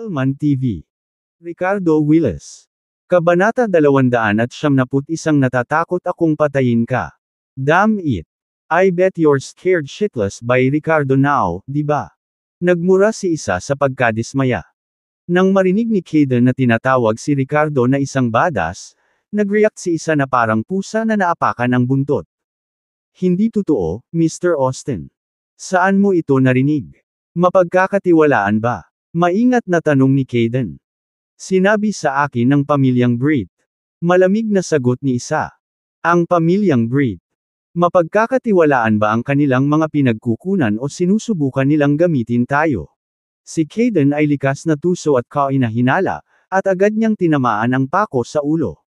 Elman TV. Ricardo Willis. Kabanata 271. Natatakot akong patayin ka. Damn it. I bet you're scared shitless by Ricardo now, di ba? Nagmura si isa sa pagkadismaya. Nang marinig ni Kayden na tinatawag si Ricardo na isang badass, nag-react si isa na parang pusa na naapakan ng buntot. Hindi totoo, Mr. Austin. Saan mo ito narinig? Mapagkakatiwalaan ba? Maingat na tanong ni Kayden. Sinabi sa akin ng pamilyang Breed. Malamig na sagot ni isa. Ang pamilyang Breed. Mapagkakatiwalaan ba ang kanilang mga pinagkukunan o sinusubukan nilang gamitin tayo? Si Kayden ay likas na tuso at kainahinala, at agad niyang tinamaan ang pako sa ulo.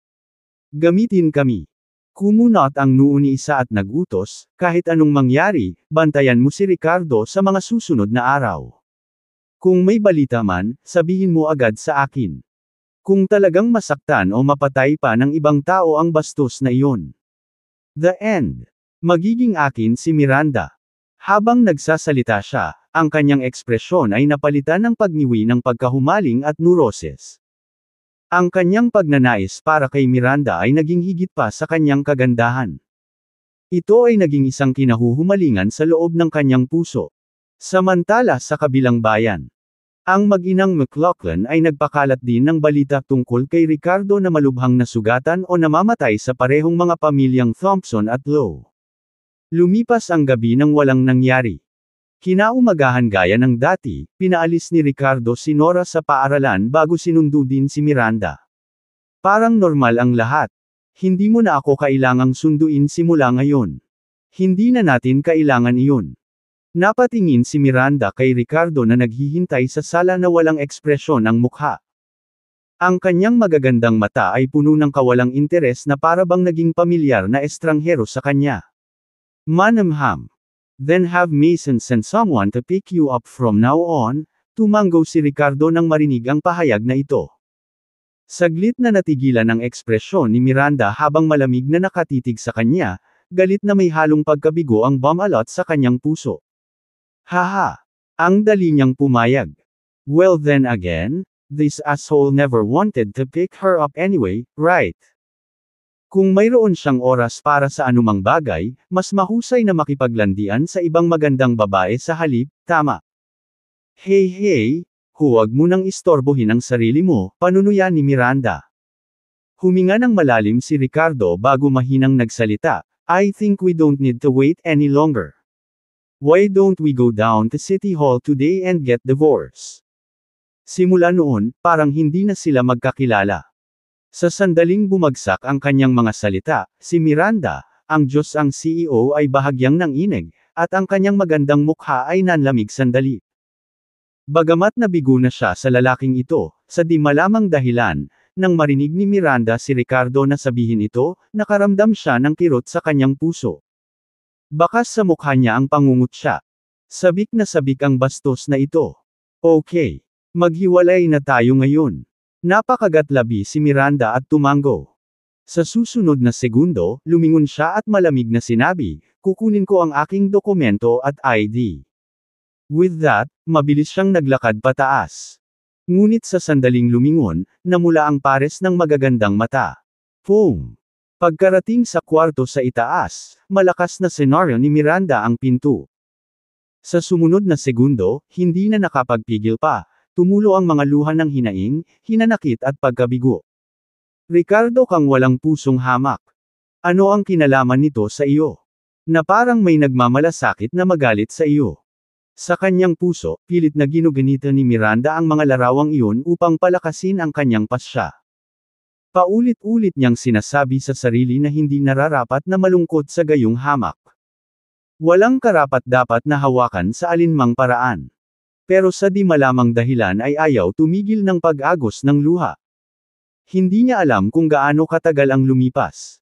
Gamitin kami. Kumunot ang noo ni isa at nagutos, kahit anong mangyari, bantayan mo si Ricardo sa mga susunod na araw. Kung may balita man, sabihin mo agad sa akin. Kung talagang masaktan o mapatay pa ng ibang tao ang bastos na iyon. The end. Magiging akin si Miranda. Habang nagsasalita siya, ang kanyang ekspresyon ay napalitan ng pagniwi ng pagkahumaling at neurosis. Ang kanyang pagnanais para kay Miranda ay naging higit pa sa kanyang kagandahan. Ito ay naging isang kinahuhumalingan sa loob ng kanyang puso. Samantala sa kabilang bayan, ang mag-inang McLaughlin ay nagpakalat din ng balita tungkol kay Ricardo na malubhang nasugatan o namamatay sa parehong mga pamilyang Thompson at Lowe. Lumipas ang gabi nang walang nangyari. Kinaumagahan gaya ng dati, pinaalis ni Ricardo si Nora sa paaralan bago sinundo din si Miranda. Parang normal ang lahat. Hindi mo na ako kailangang sunduin simula ngayon. Hindi na natin kailangan iyon. Napatingin si Miranda kay Ricardo na naghihintay sa sala na walang ekspresyon ang mukha. Ang kanyang magagandang mata ay puno ng kawalang interes na parabang naging pamilyar na estranghero sa kanya. Manamham. Then have Mason send someone to pick you up from now on, tumanggo si Ricardo nang marinig ang pahayag na ito. Saglit na natigilan ang ekspresyon ni Miranda habang malamig na nakatitig sa kanya, galit na may halong pagkabigo ang bumalot sa kanyang puso. Haha! Ang dali niyang pumayag. Well then again, this asshole never wanted to pick her up anyway, right? Kung mayroon siyang oras para sa anumang bagay, mas mahusay na makipaglandian sa ibang magandang babae sa halip, tama. Hey, huwag mo nang istorbohin ang sarili mo, panunuya ni Miranda. Huminga ng malalim si Ricardo bago mahinang nagsalita, I think we don't need to wait any longer. Why don't we go down to City Hall today and get divorced? Simula noon, parang hindi na sila magkakilala. Sa sandaling bumagsak ang kanyang mga salita, si Miranda, ang Diyos ang CEO ay bahagyang nanginig, at ang kanyang magandang mukha ay nanlamig sandali. Bagamat nabigo na siya sa lalaking ito, sa di malamang dahilan, nang marinig ni Miranda si Ricardo na sabihin ito, nakaramdam siya ng kirot sa kanyang puso. Bakas sa mukha niya ang pangungutya. Sabik na sabik ang bastos na ito. Okay. Maghiwalay na tayo ngayon. Napakagatlabi si Miranda at tumanggo. Sa susunod na segundo, lumingon siya at malamig na sinabi, kukunin ko ang aking dokumento at ID. With that, mabilis siyang naglakad pataas. Ngunit sa sandaling lumingon, namula ang pares ng magagandang mata. Pong! Pagkarating sa kwarto sa itaas, malakas na senaryo ni Miranda ang pinto. Sa sumunod na segundo, hindi na nakapagpigil pa. Tumulo ang mga luha ng hinaing, hinanakit at pagkabigo. Ricardo kang walang pusong hamak. Ano ang kinalaman nito sa iyo? Na parang may nagmamalasakit na magalit sa iyo. Sa kanyang puso, pilit na ginuganita ni Miranda ang mga larawang iyon upang palakasin ang kanyang pasya. Paulit-ulit niyang sinasabi sa sarili na hindi nararapat na malungkot sa gayong hamak. Walang karapat-dapat na hawakan sa alinmang paraan. Pero sa di malamang dahilan ay ayaw tumigil ng pag-agos ng luha. Hindi niya alam kung gaano katagal ang lumipas.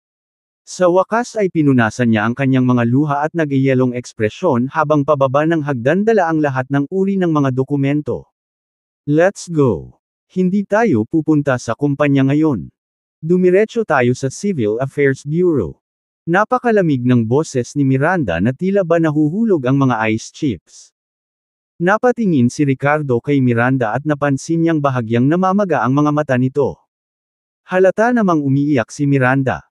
Sa wakas ay pinunasan niya ang kanyang mga luha at nag-iyelong ekspresyon habang pababa ng hagdan dala ang lahat ng uri ng mga dokumento. Let's go. Hindi tayo pupunta sa kumpanya ngayon. Dumiretso tayo sa Civil Affairs Bureau. Napakalamig ng boses ni Miranda na tila ba nahuhulog ang mga ice chips. Napatingin si Ricardo kay Miranda at napansin niyang bahagyang namamaga ang mga mata nito. Halata namang umiiyak si Miranda.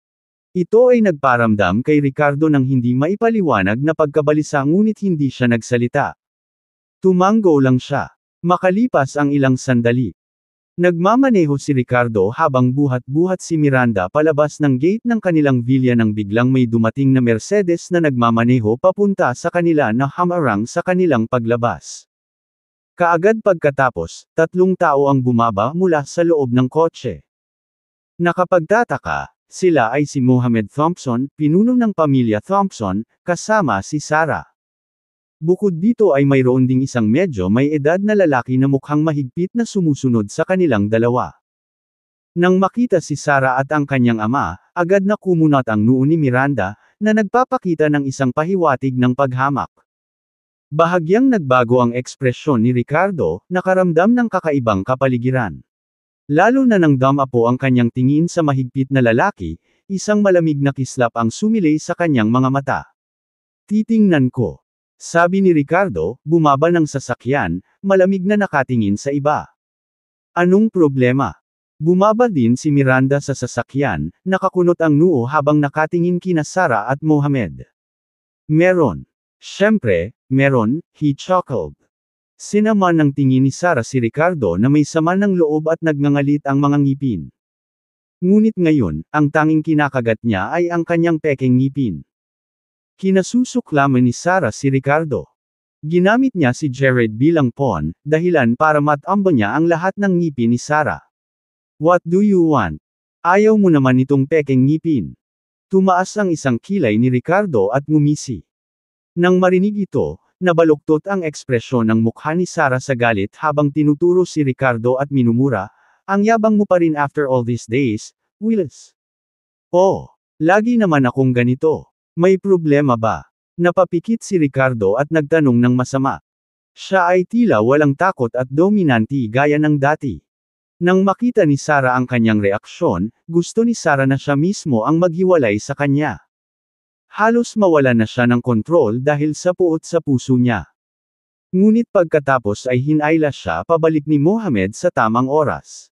Ito ay nagparamdam kay Ricardo ng hindi maipaliwanag na pagkabalisa ngunit hindi siya nagsalita. Tumango lang siya. Makalipas ang ilang sandali. Nagmamaneho si Ricardo habang buhat-buhat si Miranda palabas ng gate ng kanilang villa nang biglang may dumating na Mercedes na nagmamaneho papunta sa kanila na hamarang sa kanilang paglabas. Kaagad pagkatapos, 3 tao ang bumaba mula sa loob ng kotse. Nakapagtataka, sila ay si Mohamed Thompson, pinuno ng pamilya Thompson, kasama si Sarah. Bukod dito ay mayroon ding isang medyo may edad na lalaki na mukhang mahigpit na sumusunod sa kanilang dalawa. Nang makita si Sarah at ang kanyang ama, agad na kumunat ang noo ni Miranda, na nagpapakita ng isang pahiwatig ng paghamak. Bahagyang nagbago ang ekspresyon ni Ricardo, nakaramdam ng kakaibang kapaligiran. Lalo na nang damapo ang kanyang tingin sa mahigpit na lalaki, isang malamig na kislap ang sumilay sa kanyang mga mata. Titingnan ko. Sabi ni Ricardo, bumaba ng sasakyan, malamig na nakatingin sa iba. Anong problema? Bumaba din si Miranda sa sasakyan, nakakunot ang noo habang nakatingin kina Sarah at Mohamed. Meron. Siyempre, meron, he chuckled. Sinama ng tingin ni Sarah si Ricardo na may sama ng loob at nagngangalit ang mga ngipin. Ngunit ngayon, ang tanging kinakagat niya ay ang kanyang pekeng ngipin. Kinasusuklaman ni Sarah si Ricardo. Ginamit niya si Jared bilang pawn, dahilan para matamba niya ang lahat ng ngipin ni Sarah. What do you want? Ayaw mo naman itong pekeng ngipin. Tumaas ang isang kilay ni Ricardo at ngumisi. Nang marinig ito, nabaluktot ang ekspresyon ng mukha ni Sarah sa galit habang tinuturo si Ricardo at minumura, ang yabang mo pa rin after all these days, Willis. Oh, lagi naman akong ganito. May problema ba? Napapikit si Ricardo at nagtanong ng masama. Siya ay tila walang takot at dominanti gaya ng dati. Nang makita ni Sarah ang kanyang reaksyon, gusto ni Sarah na siya mismo ang maghiwalay sa kanya. Halos mawala na siya ng kontrol dahil sa puot sa puso niya. Ngunit pagkatapos ay hinayla siya pabalik ni Mohamed sa tamang oras.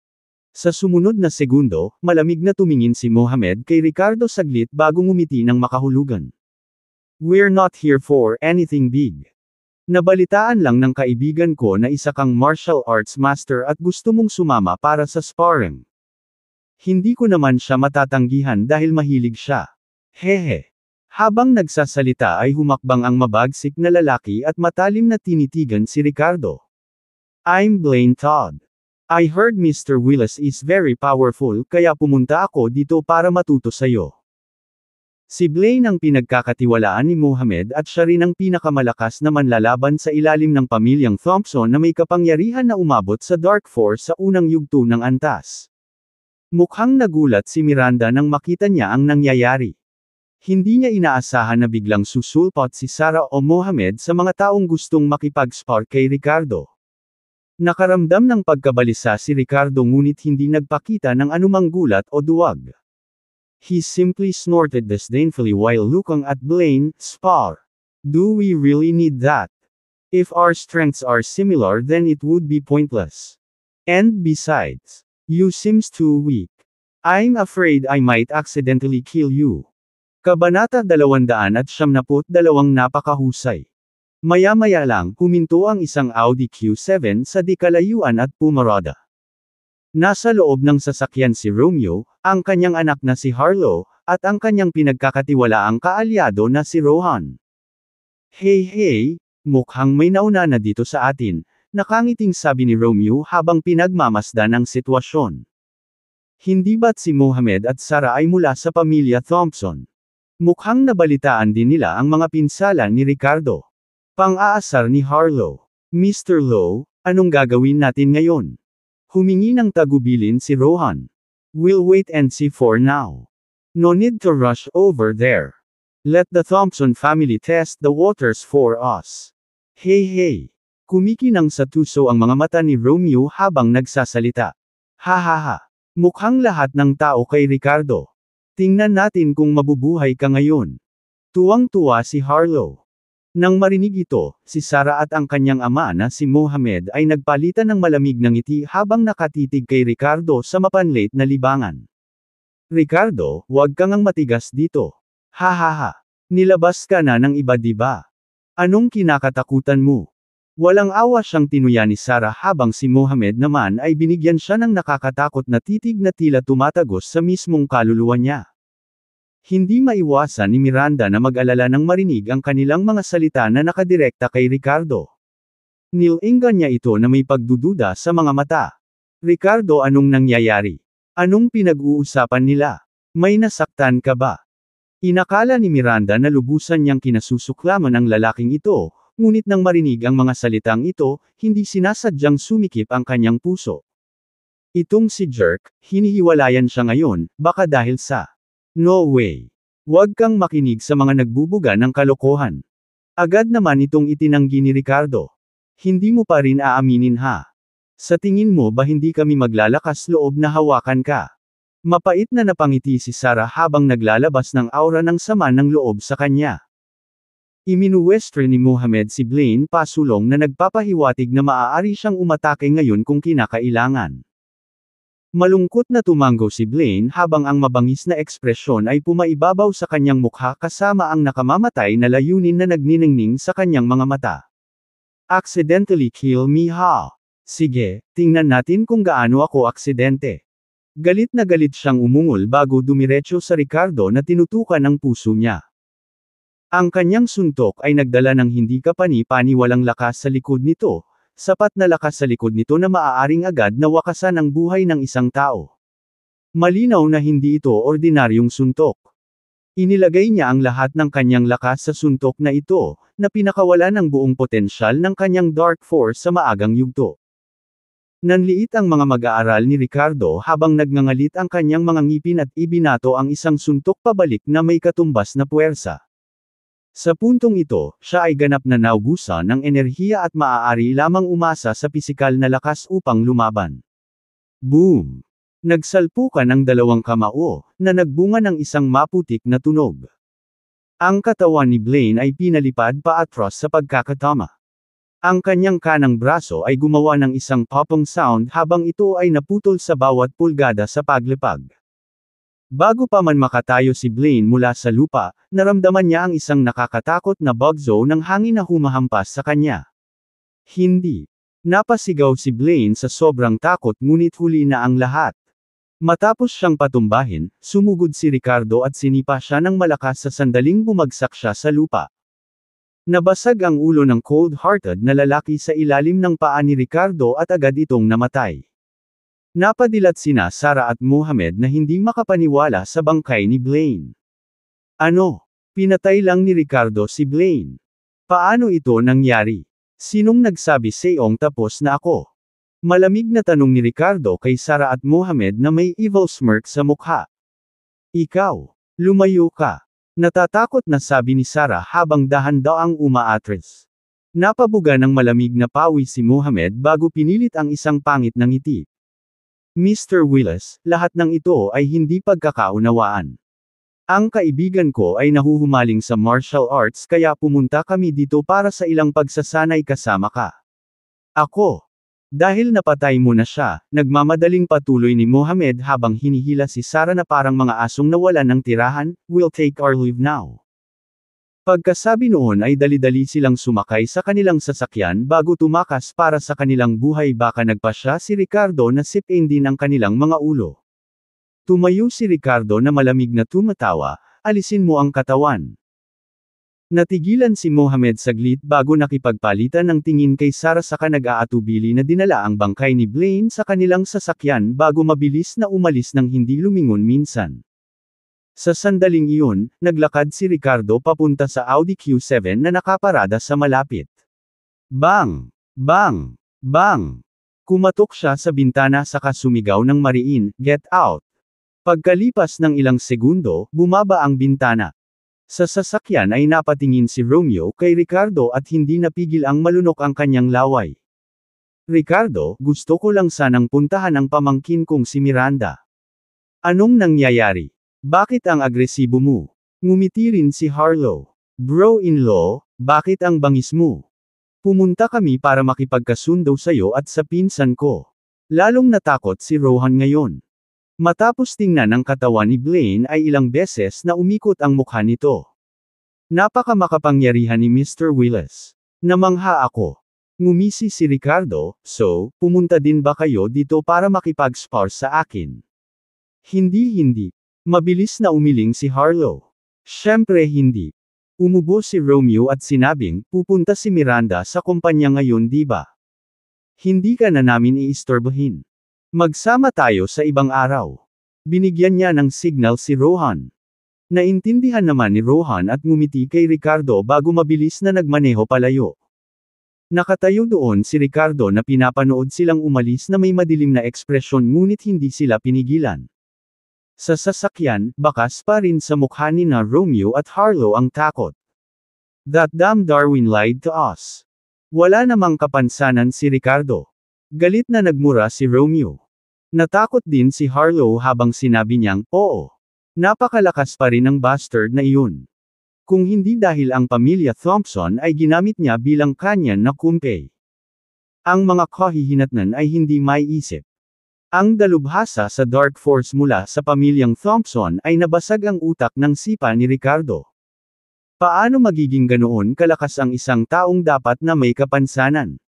Sa sumunod na segundo, malamig na tumingin si Mohamed kay Ricardo saglit bago ngumiti ng makahulugan. We're not here for anything big. Nabalitaan lang ng kaibigan ko na isa kang martial arts master at gusto mong sumama para sa sparring. Hindi ko naman siya matatanggihan dahil mahilig siya. Hehe. Habang nagsasalita ay humakbang ang mabagsik na lalaki at matalim na tinitigan si Ricardo. I'm Blaine Todd. I heard Mr. Willis is very powerful kaya pumunta ako dito para matuto sayo. Si Blaine ang pinagkakatiwalaan ni Mohamed at siya rin ang pinakamalakas na manlalaban sa ilalim ng pamilyang Thompson na may kapangyarihan na umabot sa Dark Force sa unang yugto ng antas. Mukhang nagulat si Miranda nang makita niya ang nangyayari. Hindi niya inaasahan na biglang susulpot si Sarah o Mohamed sa mga taong gustong makipag-spar kay Ricardo. Nakaramdam ng pagkabalisa si Ricardo ngunit hindi nagpakita ng anumang gulat o duwag. He simply snorted disdainfully while looking at Blaine, spar. Do we really need that? If our strengths are similar then it would be pointless. And besides, you seems too weak. I'm afraid I might accidentally kill you. Kabanata 272 napakahusay. Maya-maya lang, huminto ang isang Audi Q7 sa di kalayuan at pumarada. Nasa loob ng sasakyan si Romeo, ang kanyang anak na si Harlow, at ang kanyang pinagkakatiwalaang kaalyado na si Rohan. Hey, mukhang may nauna na dito sa atin, nakangiting sabi ni Romeo habang pinagmamasdan ang sitwasyon. Hindi ba't si Mohamed at Sarah ay mula sa pamilya Thompson? Mukhang nabalitaan din nila ang mga pinsala ni Ricardo. Pang-aasar ni Harlow. Mr. Lowe, anong gagawin natin ngayon? Humingi ng tagubilin si Rohan. We'll wait and see for now. No need to rush over there. Let the Thompson family test the waters for us. Hey. Kumikinang sa tuso ang mga mata ni Romeo habang nagsasalita. Ha. Mukhang lahat ng tao kay Ricardo. Tingnan natin kung mabubuhay ka ngayon. Tuwang-tuwa si Harlow. Nang marinig ito, si Sarah at ang kanyang ama na si Mohamed ay nagpalitan ng malamig na ngiti habang nakatitig kay Ricardo sa mapanlate na libangan. Ricardo, huwag kang ang matigas dito. Ha ha ha. Nilabas ka na ng iba diba? Anong kinakatakutan mo? Walang awa siyang tinuya ni Sarah habang si Mohamed naman ay binigyan siya ng nakakatakot na titig na tila tumatagos sa mismong kaluluwa niya. Hindi maiwasan ni Miranda na mag-alala nang marinig ang kanilang mga salita na nakadirekta kay Ricardo. Nilinggan niya ito na may pagdududa sa mga mata. Ricardo, anong nangyayari? Anong pinag-uusapan nila? May nasaktan ka ba? Inakala ni Miranda na lubusan niyang kinasusuklaman ang lalaking ito, ngunit nang marinig ang mga salitang ito, hindi sinasadyang sumikip ang kanyang puso. Itong si Jerk, hinihiwalayan siya ngayon, baka dahil sa no way. Huwag kang makinig sa mga nagbubuga ng kalokohan. Agad naman itong itinanggi ni Ricardo. Hindi mo pa rin aaminin ha? Sa tingin mo ba hindi kami maglalakas loob na hawakan ka? Mapait na napangiti si Sarah habang naglalabas ng aura ng sama ng loob sa kanya. Iminuwestro ni Mohamed si Blaine pasulong na nagpapahiwatig na maaari siyang umatake ngayon kung kinakailangan. Malungkot na tumango si Blaine habang ang mabangis na ekspresyon ay pumaibabaw sa kanyang mukha kasama ang nakamamatay na layunin na nagniningning sa kanyang mga mata. Accidentally kill me ha? Sige, tingnan natin kung gaano ako aksidente. Galit na galit siyang umungol bago dumiretso sa Ricardo na tinutukan ang puso niya. Ang kanyang suntok ay nagdala ng hindi kapani-paniwalang lakas sa likod nito, sapat na lakas sa likod nito na maaaring agad na wakasan ang buhay ng isang tao. Malinaw na hindi ito ordinaryong suntok. Inilagay niya ang lahat ng kanyang lakas sa suntok na ito, na pinakawalan ng buong potensyal ng kanyang Dark Force sa maagang yugto. Nanliit ang mga mag-aaral ni Ricardo habang nagngangalit ang kanyang mga ngipin at ibinato ang isang suntok pabalik na may katumbas na puwersa. Sa puntong ito, siya ay ganap na naubusan ng enerhiya at maaari lamang umasa sa pisikal na lakas upang lumaban. Boom! Nagsalpukan ang dalawang kamao, na nagbunga ng isang maputik na tunog. Ang katawan ni Blaine ay pinalipad paatras sa pagkakatama. Ang kanyang kanang braso ay gumawa ng isang popping sound habang ito ay naputol sa bawat pulgada sa paglipag. Bago pa man makatayo si Blaine mula sa lupa, naramdaman niya ang isang nakakatakot na bugzo ng hangin na humahampas sa kanya. Hindi. Napasigaw si Blaine sa sobrang takot ngunit huli na ang lahat. Matapos siyang patumbahin, sumugod si Ricardo at sinipa siya ng malakas sa sandaling bumagsak siya sa lupa. Nabasag ang ulo ng cold-hearted na lalaki sa ilalim ng paa ni Ricardo at agad itong namatay. Napadilat sina Sarah at Mohamed na hindi makapaniwala sa bangkay ni Blaine. Ano? Pinatay lang ni Ricardo si Blaine. Paano ito nangyari? Sinong nagsabi sa'yong tapos na ako? Malamig na tanong ni Ricardo kay Sarah at Mohamed na may evil smirk sa mukha. Ikaw, lumayo ka. Natatakot na sabi ni Sarah habang dahan-daang umaatras. Napabuga ng malamig na pawi si Mohamed bago pinilit ang isang pangit na ngiti. Mr. Willis, lahat ng ito ay hindi pagkakaunawaan. Ang kaibigan ko ay nahuhumaling sa martial arts kaya pumunta kami dito para sa ilang pagsasanay kasama ka. Ako. Dahil napatay mo na siya, nagmamadaling patuloy ni Mohamed habang hinihila si Sarah na parang mga asong nawalan ng tirahan, we'll take our leave now. Pagkasabi noon ay dali-dali silang sumakay sa kanilang sasakyan bago tumakas para sa kanilang buhay baka nagpasya si Ricardo na sipin din ang kanilang mga ulo. Tumayo si Ricardo na malamig na tumatawa, alisin mo ang katawan. Natigilan si Mohamed saglit bago nakipagpalitan ng tingin kay Sarah saka nag-aatubili na dinala ang bangkay ni Blaine sa kanilang sasakyan bago mabilis na umalis ng hindi lumingon minsan. Sa sandaling iyon, naglakad si Ricardo papunta sa Audi Q7 na nakaparada sa malapit. Bang! Bang! Bang! Kumatok siya sa bintana saka sumigaw ng mariin, "Get out!" Pagkalipas ng ilang segundo, bumaba ang bintana. Sa sasakyan ay napatingin si Romeo kay Ricardo at hindi napigil ang malunok ang kanyang laway. Ricardo, gusto ko lang sanang puntahan ang pamangkin kong si Miranda. Anong nangyayari? Bakit ang agresibo mo? Ngumiti rin si Harlow. Bro-in-law, bakit ang bangis mo? Pumunta kami para makipagkasundo sa'yo at sa pinsan ko. Lalong natakot si Rohan ngayon. Matapos tingnan ang katawan ni Blaine ay ilang beses na umikot ang mukha nito. Napaka-makapangyarihan ni Mr. Willis. Namangha ako. Ngumisi si Ricardo, so, pumunta din ba kayo dito para makipag-spar sa akin? Hindi. Mabilis na umiling si Harlow. Siyempre hindi. Umubo si Romeo at sinabing, pupunta si Miranda sa kumpanya ngayon di ba? Hindi ka na namin iistorbohin. Magsama tayo sa ibang araw. Binigyan niya ng signal si Rohan. Naintindihan naman ni Rohan at ngumiti kay Ricardo bago mabilis na nagmaneho palayo. Nakatayo doon si Ricardo na pinapanood silang umalis na may madilim na ekspresyon ngunit hindi sila pinigilan. Sa sasakyan, bakas pa rin sa mukha ni na Romeo at Harlow ang takot. That damn Darwin lied to us. Wala namang kapansanan si Ricardo. Galit na nagmura si Romeo. Natakot din si Harlow habang sinabi niyang, oo. Napakalakas pa rin ng bastard na iyon. Kung hindi dahil ang pamilya Thompson ay ginamit niya bilang kanyan na kumpay. Ang mga kahihinatnan ay hindi maiisip. Ang dalubhasa sa Dark Force mula sa pamilyang Thompson ay nabasag ang utak ng sipa ni Ricardo. Paano magiging ganoon kalakas ang isang taong dapat na may kapansanan?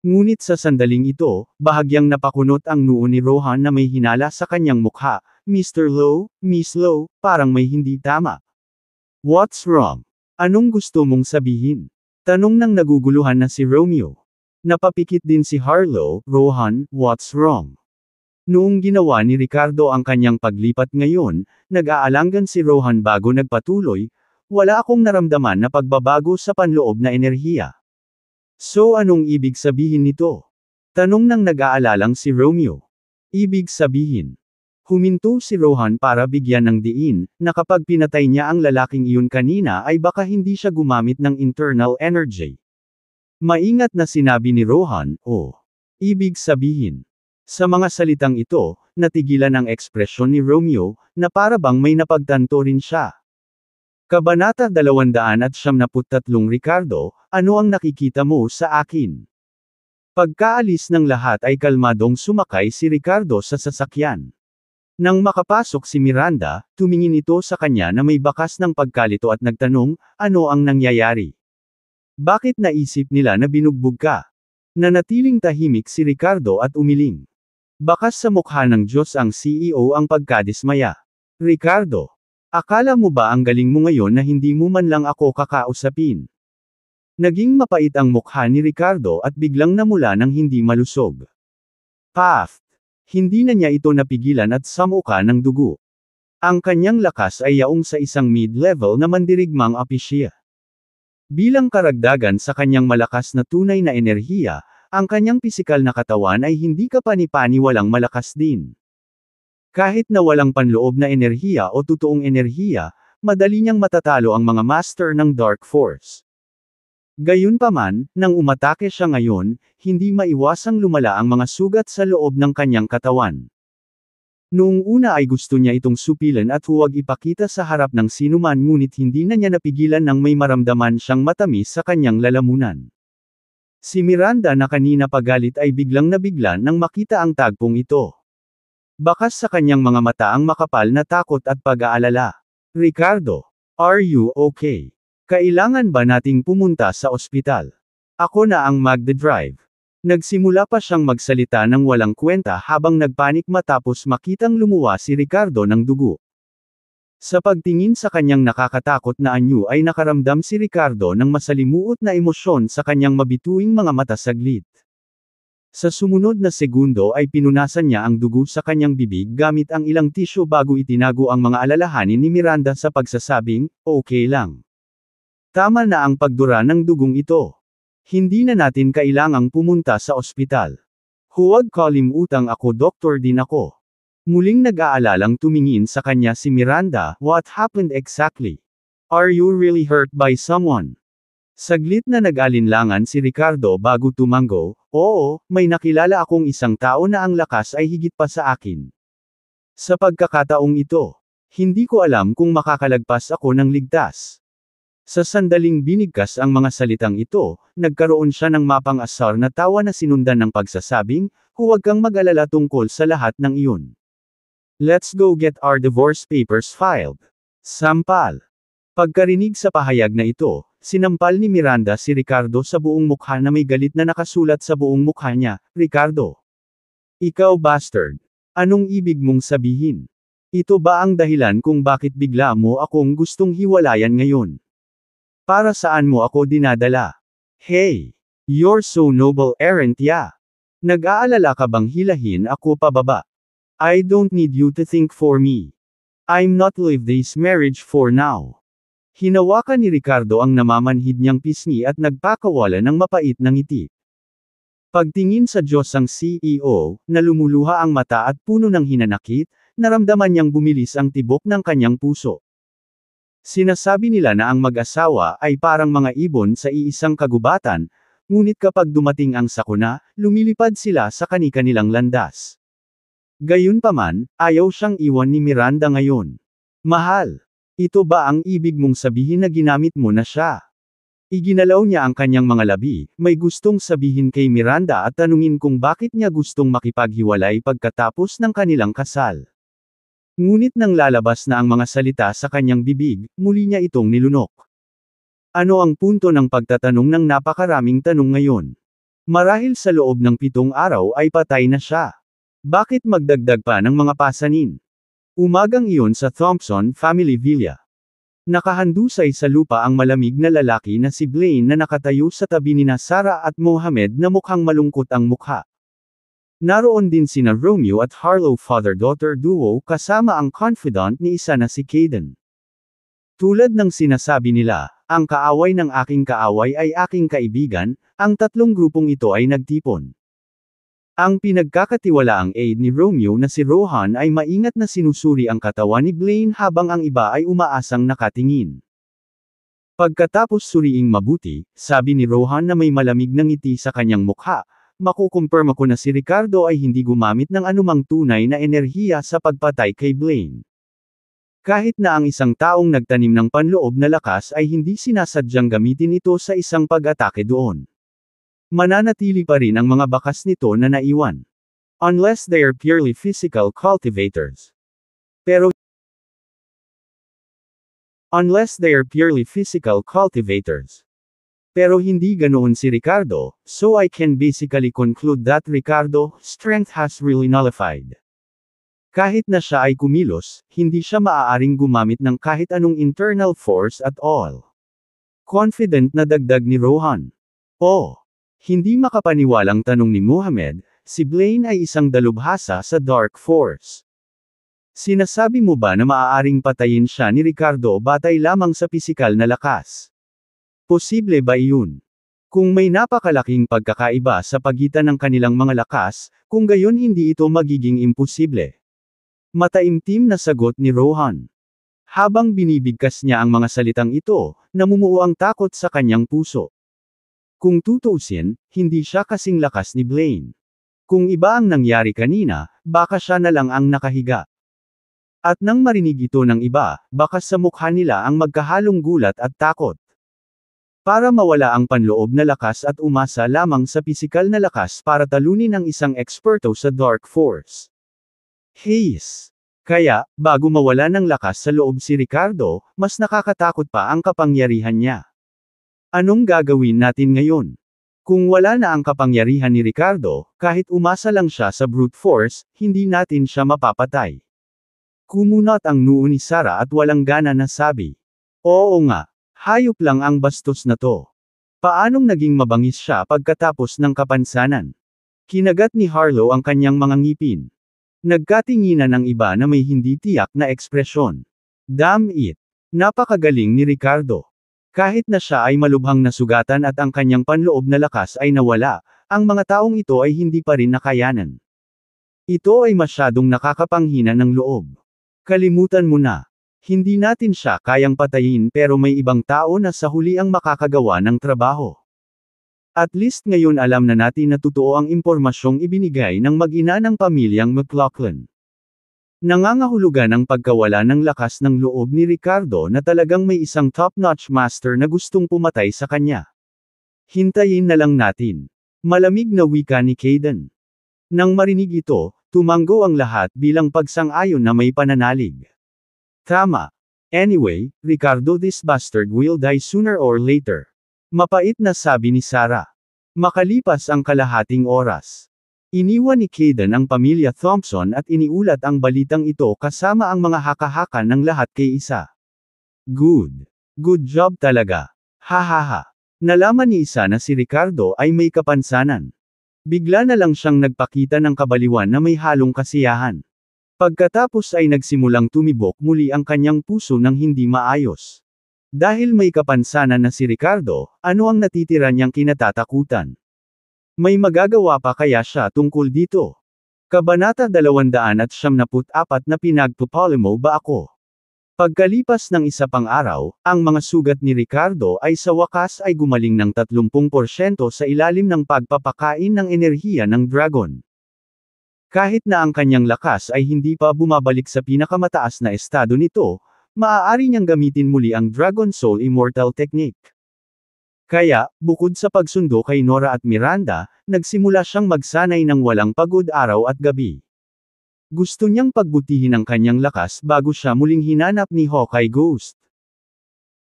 Ngunit sa sandaling ito, bahagyang napakunot ang noo ni Rohan na may hinala sa kanyang mukha, Mr. Lowe, Miss Lowe, parang may hindi tama. What's wrong? Anong gusto mong sabihin? Tanong ng naguguluhan na si Romeo. Napapikit din si Harlow, Rohan, what's wrong? Noong ginawa ni Ricardo ang kanyang paglipat ngayon, nag-aalangan si Rohan bago nagpatuloy, wala akong naramdaman na pagbabago sa panloob na enerhiya. So anong ibig sabihin nito? Tanong ng nag-aalalang si Romeo. Ibig sabihin. Huminto si Rohan para bigyan ng diin, na kapag pinatay niya ang lalaking iyon kanina ay baka hindi siya gumamit ng internal energy. Maingat na sinabi ni Rohan, oh. Ibig sabihin. Sa mga salitang ito, natigilan ang ekspresyon ni Romeo, na para bang may napagtanto rin siya. Kabanata 293 Ricardo, ano ang nakikita mo sa akin? Pagkaalis ng lahat ay kalmadong sumakay si Ricardo sa sasakyan. Nang makapasok si Miranda, tumingin ito sa kanya na may bakas ng pagkalito at nagtanong, ano ang nangyayari? Bakit naisip nila na binugbog ka? Nanatiling tahimik si Ricardo at umiling. Bakas sa mukha ng Diyos ang CEO ang pagkadismaya. Ricardo, akala mo ba ang galing mo ngayon na hindi mo man lang ako kakausapin? Naging mapait ang mukha ni Ricardo at biglang namula ng hindi malusog. Path. Hindi na niya ito napigilan at samuka ng dugo. Ang kanyang lakas ay yaong sa isang mid-level na mandirigmang apisya. Bilang karagdagan sa kanyang malakas na tunay na enerhiya, ang kanyang pisikal na katawan ay hindi kapani-pani walang malakas din. Kahit na walang panloob na enerhiya o totoong enerhiya, madali niyang matatalo ang mga master ng Dark Force. Gayunpaman, nang umatake siya ngayon, hindi maiwasang lumala ang mga sugat sa loob ng kanyang katawan. Noong una ay gusto niya itong supilan at huwag ipakita sa harap ng sinuman ngunit hindi na niya napigilan nang may maramdaman siyang matamis sa kanyang lalamunan. Si Miranda na kanina pagalit ay biglang nabigla nang makita ang tagpong ito. Bakas sa kanyang mga mata ang makapal na takot at pag-aalala. Ricardo, are you okay? Kailangan ba nating pumunta sa ospital? Ako na ang magdadrive. Nagsimula pa siyang magsalita ng walang kwenta habang nagpanik matapos makitang lumuwa si Ricardo ng dugo. Sa pagtingin sa kanyang nakakatakot na anyo ay nakaramdam si Ricardo ng masalimuot na emosyon sa kanyang mabituing mga mata saglit. Sa sumunod na segundo ay pinunasan niya ang dugo sa kanyang bibig gamit ang ilang tisyo bago itinago ang mga alalahanin ni Miranda sa pagsasabing, okay lang. Tama na ang pagdura ng dugong ito. Hindi na natin kailangang pumunta sa ospital. Huwag kalimutang ako doktor din ako. Muling nag-aalalang tumingin sa kanya si Miranda, what happened exactly? Are you really hurt by someone? Saglit na nag-alinlangan si Ricardo bago tumango, oo, may nakilala akong isang tao na ang lakas ay higit pa sa akin. Sa pagkakataong ito, hindi ko alam kung makakalagpas ako ng ligtas. Sa sandaling binigkas ang mga salitang ito, nagkaroon siya ng mapang-asar na tawa na sinundan ng pagsasabing, huwag kang mag-alala tungkol sa lahat ng iyon. Let's go get our divorce papers filed. Sampal. Pagkarinig sa pahayag na ito, sinampal ni Miranda si Ricardo sa buong mukha na may galit na nakasulat sa buong mukha niya, Ricardo. Ikaw bastard. Anong ibig mong sabihin? Ito ba ang dahilan kung bakit bigla mo akong gustong hiwalayan ngayon? Para saan mo ako dinadala? Hey! You're so noble, aren't ya? Nag-aalala ka bang hilahin ako pababa? I don't need you to think for me. I'm not leave this marriage for now. Hinawakan ni Ricardo ang namamanhid niyang pisngi at nagpakawala ng mapait na ngiti. Pagtingin sa Diyos ang CEO, na lumuluha ang mata at puno ng hinanakit, naramdaman niyang bumilis ang tibok ng kanyang puso. Sinasabi nila na ang mag-asawa ay parang mga ibon sa iisang kagubatan, ngunit kapag dumating ang sakuna, lumilipad sila sa kani-kanilang landas. Gayunpaman, ayaw siyang iwan ni Miranda ngayon. Mahal, ito ba ang ibig mong sabihin na ginamit mo na siya? Iginalaw niya ang kanyang mga labi, may gustong sabihin kay Miranda at tanungin kung bakit niya gustong makipaghiwalay pagkatapos ng kanilang kasal. Ngunit nang lalabas na ang mga salita sa kanyang bibig, muli niya itong nilunok. Ano ang punto ng pagtatanong ng napakaraming tanong ngayon? Marahil sa loob ng 7 araw ay patay na siya. Bakit magdagdag pa ng mga pasanin? Umagang iyon sa Thompson Family Villa. Nakahandusay sa lupa ang malamig na lalaki na si Blaine na nakatayo sa tabi nina Sarah at Mohamed na mukhang malungkot ang mukha. Naroon din sina Romeo at Harlow father-daughter duo kasama ang confidant ni isa na si Caden. Tulad ng sinasabi nila, ang kaaway ng aking kaaway ay aking kaibigan, ang tatlong grupong ito ay nagtipon. Ang pinagkakatiwalaang aide ni Romeo na si Rohan ay maingat na sinusuri ang katawan ni Blaine habang ang iba ay umaasang nakatingin. Pagkatapos suriing mabuti, sabi ni Rohan na may malamig na ngiti sa kanyang mukha, makukumpirma ko na si Ricardo ay hindi gumamit ng anumang tunay na enerhiya sa pagpatay kay Blaine. Kahit na ang isang taong nagtanim ng panloob na lakas ay hindi sinasadyang gamitin ito sa isang pag-atake doon. Mananatili pa rin ang mga bakas nito na naiwan. Unless they are purely physical cultivators. Pero hindi ganoon si Ricardo, so I can basically conclude that Ricardo's strength has really nullified. Kahit na siya ay kumilos, hindi siya maaaring gumamit ng kahit anong internal force at all. Confident na dagdag ni Rohan. Oh! Hindi makapaniwalang tanong ni Mohamed, si Blaine ay isang dalubhasa sa Dark Force. Sinasabi mo ba na maaaring patayin siya ni Ricardo batay lamang sa pisikal na lakas? Posible ba iyon? Kung may napakalaking pagkakaiba sa pagitan ng kanilang mga lakas, kung gayon hindi ito magiging imposible. Mataimtim na sagot ni Rohan. Habang binibigkas niya ang mga salitang ito, namumuo ang takot sa kanyang puso. Kung tutuusin, hindi siya kasing lakas ni Blaine. Kung iba ang nangyari kanina, baka siya na lang ang nakahiga. At nang marinig ito ng iba, baka sa mukha nila ang magkahalong gulat at takot. Para mawala ang panloob na lakas at umasa lamang sa pisikal na lakas para talunin ang isang eksperto sa Dark Force. Hayes. Kaya, bago mawala ng lakas sa loob si Ricardo, mas nakakatakot pa ang kapangyarihan niya. Anong gagawin natin ngayon? Kung wala na ang kapangyarihan ni Ricardo, kahit umasa lang siya sa brute force, hindi natin siya mapapatay. Kumunot ang noo ni Sarah at walang gana na sabi. Oo nga. Hayop lang ang bastos na to. Paanong naging mabangis siya pagkatapos ng kapansanan? Kinagat ni Harlow ang kanyang mga ngipin. Nagkatinginan ang iba na may hindi tiyak na ekspresyon. Damn it! Napakagaling ni Ricardo. Kahit na siya ay malubhang nasugatan at ang kanyang panloob na lakas ay nawala, ang mga taong ito ay hindi pa rin nakayanan. Ito ay masyadong nakakapanghina ng loob. Kalimutan mo na. Hindi natin siya kayang patayin pero may ibang tao na sa huli ang makakagawa ng trabaho. At least ngayon alam na natin na totoo ang impormasyong ibinigay ng mag-ina ng pamilyang McLaughlin. Nangangahulugan ang pagkawala ng lakas ng loob ni Ricardo na talagang may isang top-notch master na gustong pumatay sa kanya. Hintayin na lang natin. Malamig na wika ni Kayden. Nang marinig ito, tumango ang lahat bilang pagsang-ayon na may pananalig. Tama. Anyway, Ricardo, this bastard will die sooner or later. Mapait na sabi ni Sarah. Makalipas ang kalahating oras. Iniwan ni Kayden ang pamilya Thompson at iniulat ang balitang ito kasama ang mga haka-haka ng lahat kay Isa. Good. Good job talaga. Hahaha. Nalaman ni Isa na si Ricardo ay may kapansanan. Bigla na lang siyang nagpakita ng kabaliwan na may halong kasiyahan. Pagkatapos ay nagsimulang tumibok muli ang kanyang puso ng hindi maayos. Dahil may kapansanan na si Ricardo, ano ang natitira niyang kinatatakutan? May magagawa pa kaya siya tungkol dito? Kabanata 274 na pinagpupalimo ba ako? Pagkalipas ng isa pang araw, ang mga sugat ni Ricardo ay sa wakas ay gumaling ng 30% sa ilalim ng pagpapakain ng enerhiya ng dragon. Kahit na ang kanyang lakas ay hindi pa bumabalik sa pinakamataas na estado nito, maaari niyang gamitin muli ang Dragon Soul Immortal Technique. Kaya, bukod sa pagsundo kay Nora at Miranda, nagsimula siyang magsanay ng walang pagod araw at gabi. Gusto niyang pagbutihin ang kanyang lakas bago siya muling hinanap ni Hawkeye Ghost.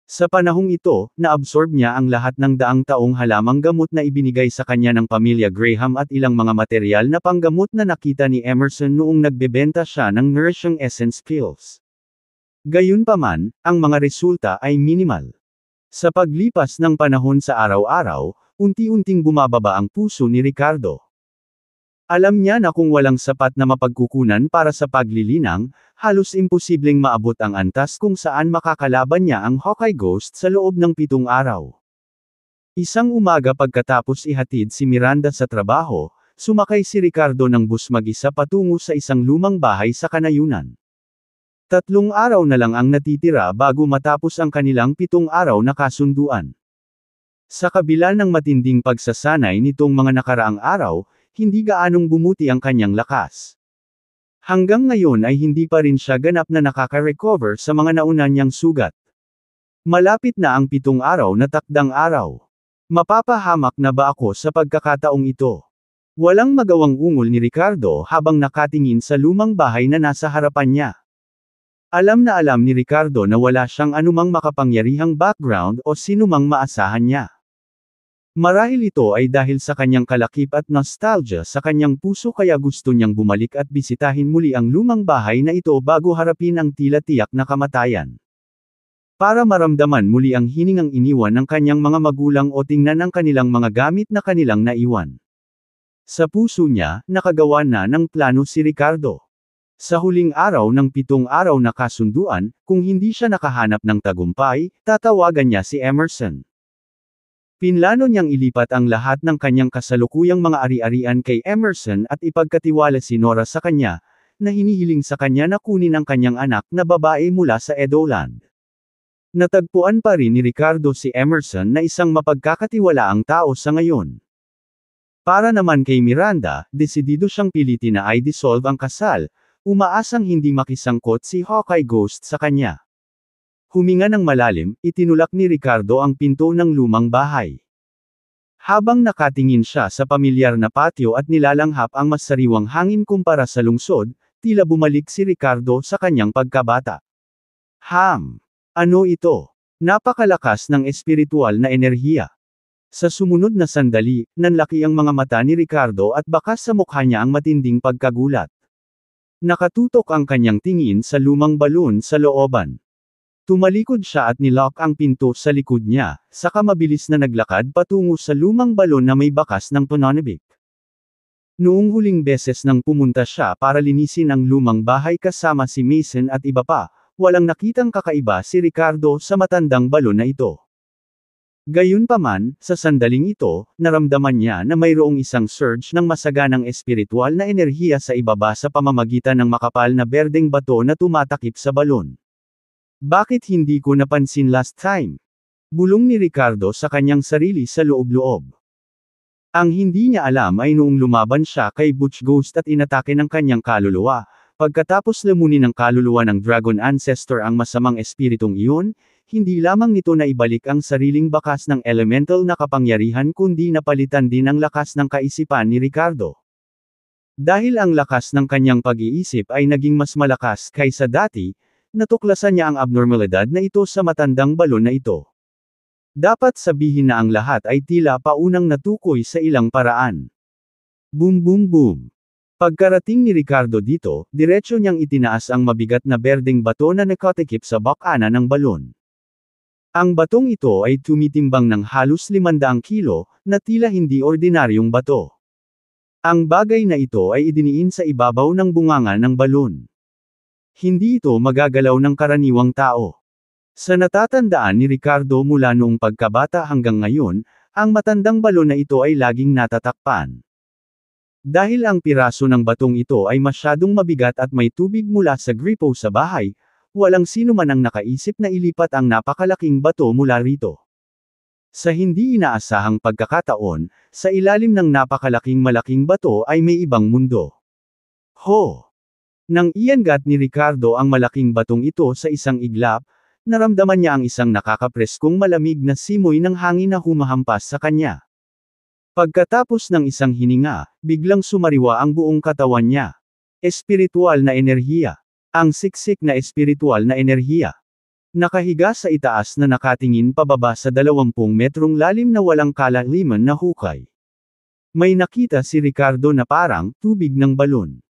Sa panahong ito, naabsorb niya ang lahat ng daang taong halamang gamot na ibinigay sa kanya ng pamilya Graham at ilang mga materyal na panggamot na nakita ni Emerson noong nagbebenta siya ng Nourishing Essence Pills. Gayunpaman, ang mga resulta ay minimal. Sa paglipas ng panahon sa araw-araw, unti-unting bumababa ang puso ni Ricardo. Alam niya na kung walang sapat na mapagkukunan para sa paglilinang, halos imposibleng maabot ang antas kung saan makakalaban niya ang Hawkeye Ghost sa loob ng 7 araw. Isang umaga pagkatapos ihatid si Miranda sa trabaho, sumakay si Ricardo ng bus mag-isa patungo sa isang lumang bahay sa kanayunan. 3 araw na lang ang natitira bago matapos ang kanilang 7 araw na kasunduan. Sa kabila ng matinding pagsasanay nitong mga nakaraang araw, hindi gaanong bumuti ang kanyang lakas. Hanggang ngayon ay hindi pa rin siya ganap na nakaka-recover sa mga nauna niyang sugat. Malapit na ang 7 araw na takdang araw. Mapapahamak na ba ako sa pagkakataong ito? Walang magawang ungol ni Ricardo habang nakatingin sa lumang bahay na nasa harapan niya. Alam na alam ni Ricardo na wala siyang anumang makapangyarihang background o sinumang maasahan niya. Marahil ito ay dahil sa kanyang kalakip at nostalgia sa kanyang puso kaya gusto niyang bumalik at bisitahin muli ang lumang bahay na ito bago harapin ang tila tiyak na kamatayan. Para maramdaman muli ang hiningang iniwan ng kanyang mga magulang o tingnan ang kanilang mga gamit na kanilang naiwan. Sa puso niya, nakagawa na ng plano si Ricardo. Sa huling araw ng 7 araw na kasunduan, kung hindi siya nakahanap ng tagumpay, tatawagan niya si Emerson. Pinlano niyang ilipat ang lahat ng kanyang kasalukuyang mga ari-arian kay Emerson at ipagkatiwala si Nora sa kanya, na hinihiling sa kanya na kunin ang kanyang anak na babae mula sa Edoland. Natagpuan pa rin ni Ricardo si Emerson na isang mapagkakatiwalaang tao sa ngayon. Para naman kay Miranda, desidido siyang pilitin na i-dissolve ang kasal, umaasang hindi makisangkot si Hawkeye Ghost sa kanya. Huminga ng malalim, itinulak ni Ricardo ang pinto ng lumang bahay. Habang nakatingin siya sa pamilyar na patio at nilalanghap ang mas sariwang hangin kumpara sa lungsod, tila bumalik si Ricardo sa kanyang pagkabata. Ano ito? Napakalakas ng espiritual na enerhiya. Sa sumunod na sandali, nanlaki ang mga mata ni Ricardo at bakas sa mukha niya ang matinding pagkagulat. Nakatutok ang kanyang tingin sa lumang balon sa looban. Tumalikod siya at nilock ang pinto sa likod niya, saka mabilis na naglakad patungo sa lumang balon na may bakas ng pananabik. Noong huling beses nang pumunta siya para linisin ang lumang bahay kasama si Mason at iba pa, walang nakitang kakaiba si Ricardo sa matandang balon na ito. Gayunpaman, sa sandaling ito, naramdaman niya na mayroong isang surge ng masaganang espiritual na enerhiya sa ibaba sa pamamagitan ng makapal na berdeng bato na tumatakip sa balon. Bakit hindi ko napansin last time? Bulong ni Ricardo sa kanyang sarili sa loob-loob. Ang hindi niya alam ay noong lumaban siya kay Butch Ghost at inatake ng kanyang kaluluwa, Pagkatapos lamunin ng kaluluwa ng Dragon Ancestor ang masamang espiritong iyon, hindi lamang nito na ibalik ang sariling bakas ng elemental na kapangyarihan kundi napalitan din ang lakas ng kaisipan ni Ricardo. Dahil ang lakas ng kanyang pag-iisip ay naging mas malakas kaysa dati, natuklasan niya ang abnormalidad na ito sa matandang balon na ito. Dapat sabihin na ang lahat ay tila paunang natukoy sa ilang paraan. Boom boom boom. Pagkarating ni Ricardo dito, diretso niyang itinaas ang mabigat na berdeng bato na nakatikip sa bakana ng balon. Ang batong ito ay tumitimbang ng halos 500 kilo, na tila hindi ordinaryong bato. Ang bagay na ito ay idiniin sa ibabaw ng bunganga ng balon. Hindi ito magagalaw ng karaniwang tao. Sa natatandaan ni Ricardo mula noong pagkabata hanggang ngayon, ang matandang balon na ito ay laging natatakpan. Dahil ang piraso ng batong ito ay masyadong mabigat at may tubig mula sa gripo sa bahay, walang sino man ang nakaisip na ilipat ang napakalaking bato mula rito. Sa hindi inaasahang pagkakataon, sa ilalim ng napakalaking malaking bato ay may ibang mundo. Ho! Nang iangat ni Ricardo ang malaking batong ito sa isang iglap, naramdaman niya ang isang nakakapreskong malamig na simoy ng hangin na humahampas sa kanya. Pagkatapos ng isang hininga, biglang sumariwa ang buong katawan niya. Espiritual na enerhiya. Ang siksik na espiritual na enerhiya. Nakahiga sa itaas na nakatingin pababa sa 20 metrong lalim na walang kalaliman na hukay. May nakita si Ricardo na parang tubig ng balon.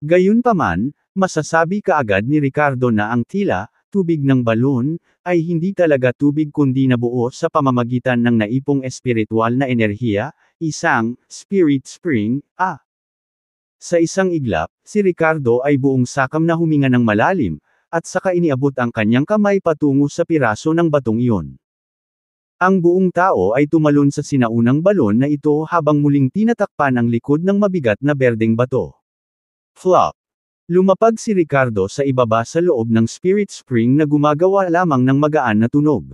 Gayunpaman, masasabi kaagad ni Ricardo na ang tila tubig ng balon, ay hindi talaga tubig kundi nabuo sa pamamagitan ng naipong espiritual na enerhiya, isang spirit spring. Sa isang iglap, si Ricardo ay buong sakam na huminga ng malalim, at saka iniabot ang kanyang kamay patungo sa piraso ng batong iyon. Ang buong tao ay tumalon sa sinaunang balon na ito habang muling tinatakpan ang likod ng mabigat na berdeng bato. Flop! Lumapag si Ricardo sa ibaba sa loob ng spirit spring na gumagawa lamang ng magaan na tunog.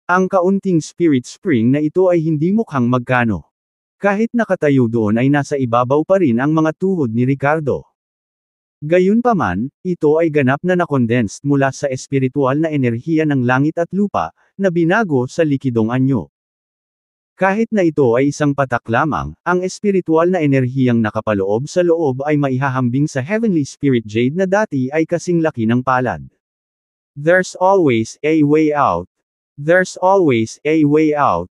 Ang kaunting spirit spring na ito ay hindi mukhang magkano. Kahit nakatayo doon ay nasa ibabaw pa rin ang mga tuhod ni Ricardo. Gayunpaman, ito ay ganap na nakondensed mula sa espiritual na enerhiya ng langit at lupa, na binago sa likidong anyo. Kahit na ito ay isang patak lamang, ang espiritual na enerhiyang nakapaloob sa loob ay maihahambing sa heavenly spirit jade na dati ay kasing laki ng palad. There's always a way out. There's always a way out.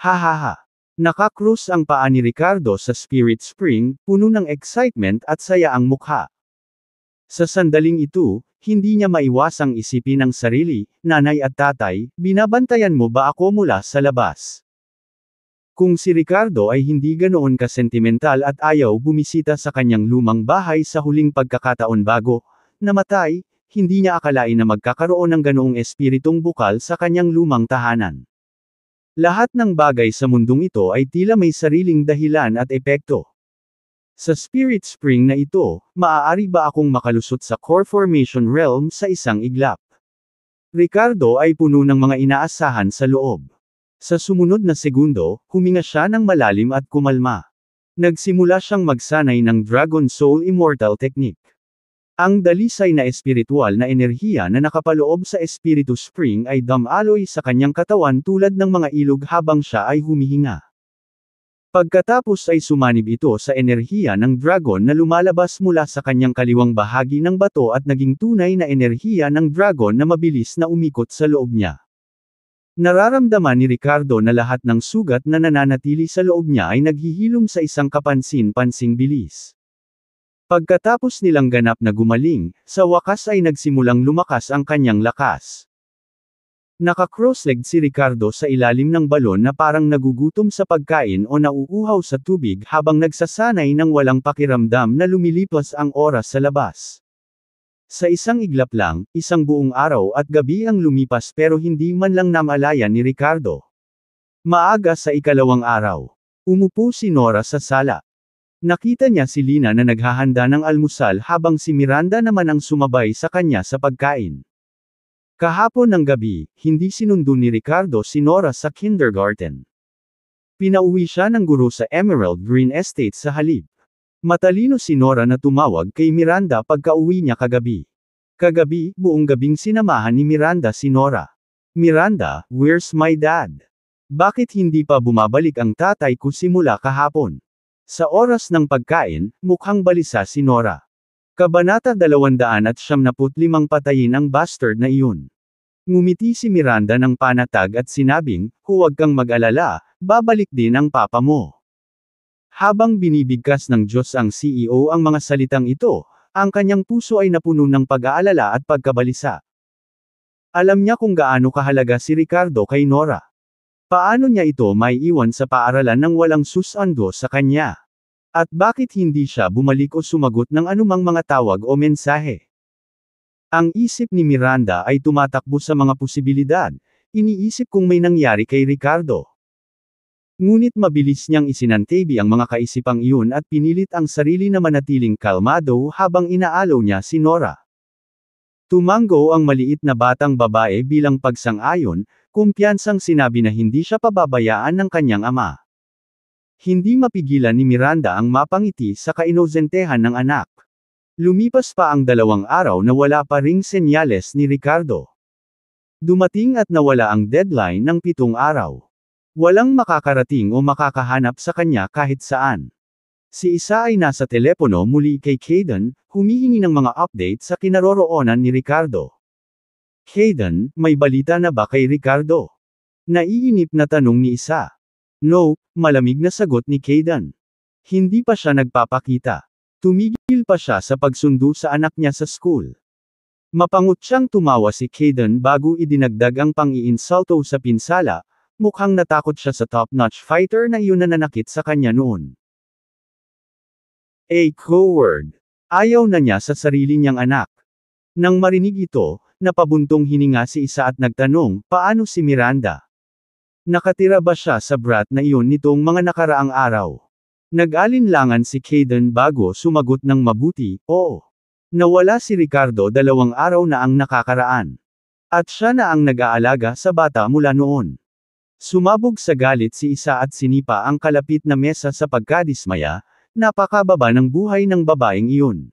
Ha ha ha. Nakakrus ang paa ni Ricardo sa spirit spring, puno ng excitement at saya ang mukha. Sa sandaling ito, hindi niya maiwasang isipin ang sarili, nanay at tatay, binabantayan mo ba ako mula sa labas? Kung si Ricardo ay hindi ganoon kasentimental at ayaw bumisita sa kanyang lumang bahay sa huling pagkakataon bago namatay, hindi niya akalain na magkakaroon ng ganoong espiritong bukal sa kanyang lumang tahanan. Lahat ng bagay sa mundong ito ay tila may sariling dahilan at epekto. Sa spirit spring na ito, maaari ba akong makalusot sa core formation realm sa isang iglap? Ricardo ay puno ng mga inaasahan sa loob. Sa sumunod na segundo, huminga siya ng malalim at kumalma. Nagsimula siyang magsanay ng Dragon Soul Immortal Technique. Ang dalisay na espiritual na enerhiya na nakapaloob sa Espiritu Spring ay dumaloy sa kanyang katawan tulad ng mga ilog habang siya ay humihinga. Pagkatapos ay sumanib ito sa enerhiya ng dragon na lumalabas mula sa kanyang kaliwang bahagi ng bato at naging tunay na enerhiya ng dragon na mabilis na umikot sa loob niya. Nararamdaman ni Ricardo na lahat ng sugat na nananatili sa loob niya ay naghihilom sa isang kapansin-pansing bilis. Pagkatapos nilang ganap na gumaling, sa wakas ay nagsimulang lumakas ang kanyang lakas. Naka-cross-legged si Ricardo sa ilalim ng balon na parang nagugutom sa pagkain o nauuhaw sa tubig habang nagsasanay ng walang pakiramdam na lumilipas ang oras sa labas. Sa isang iglap lang, isang buong araw at gabi ang lumipas pero hindi man lang namalayan ni Ricardo. Maaga sa ikalawang araw. Umupo si Nora sa sala. Nakita niya si Lina na naghahanda ng almusal habang si Miranda naman ang sumabay sa kanya sa pagkain. Kahapon ng gabi, hindi sinundo ni Ricardo si Nora sa kindergarten. Pinauwi siya ng guro sa Emerald Green Estate sa halip. Matalino si Nora na tumawag kay Miranda pagka-uwi niya kagabi. Kagabi, buong gabing sinamahan ni Miranda si Nora. Miranda, where's my dad? Bakit hindi pa bumabalik ang tatay ko simula kahapon? Sa oras ng pagkain, mukhang balisa si Nora. Kabanata 295 patayin ang bastard na iyon. Ngumiti si Miranda ng panatag at sinabing, huwag kang mag-alala, babalik din ang papa mo. Habang binibigkas ng Diyos ang CEO ang mga salitang ito, ang kanyang puso ay napuno ng pag-aalala at pagkabalisa. Alam niya kung gaano kahalaga si Ricardo kay Nora. Paano niya ito maiiwan sa paaralan nang walang susando sa kanya? At bakit hindi siya bumalik o sumagot ng anumang mga tawag o mensahe? Ang isip ni Miranda ay tumatakbo sa mga posibilidad, iniisip kung may nangyari kay Ricardo. Ngunit mabilis niyang isinantabi ang mga kaisipang iyon at pinilit ang sarili na manatiling kalmado habang inaalaw niya si Nora. Tumango ang maliit na batang babae bilang pagsang-ayon, kumpiyansang sinabi na hindi siya pababayaan ng kanyang ama. Hindi mapigilan ni Miranda ang mapangiti sa kainosentehan ng anak. Lumipas pa ang 2 araw na wala pa ring senyales ni Ricardo. Dumating at nawala ang deadline ng 7 araw. Walang makakarating o makakahanap sa kanya kahit saan. Si Isa ay nasa telepono muli kay Kayden, humihingi ng mga update sa kinaroroonan ni Ricardo. Kayden, may balita na ba kay Ricardo? Naiinip na tanong ni Isa. No, malamig na sagot ni Kayden. Hindi pa siya nagpapakita. Tumigil pa siya sa pagsundo sa anak niya sa school. Mapangutyang tumawa si Kayden bago idinagdag ang pang-iinsulto sa pinsala. Mukhang natakot siya sa top-notch fighter na iyon na nanakit sa kanya noon. A coward. Ayaw na niya sa sarili niyang anak. Nang marinig ito, napabuntong hininga si Isa at nagtanong, paano si Miranda? Nakatira ba siya sa brat na iyon nitong mga nakaraang araw? Nag-alinlangan si Kayden bago sumagot ng mabuti, oo. Nawala si Ricardo 2 araw na ang nakakaraan. At siya na ang nag-aalaga sa bata mula noon. Sumabog sa galit si Isa at sinipa ang kalapit na mesa sa pagkadismaya, napakababa ng buhay ng babaeng iyon.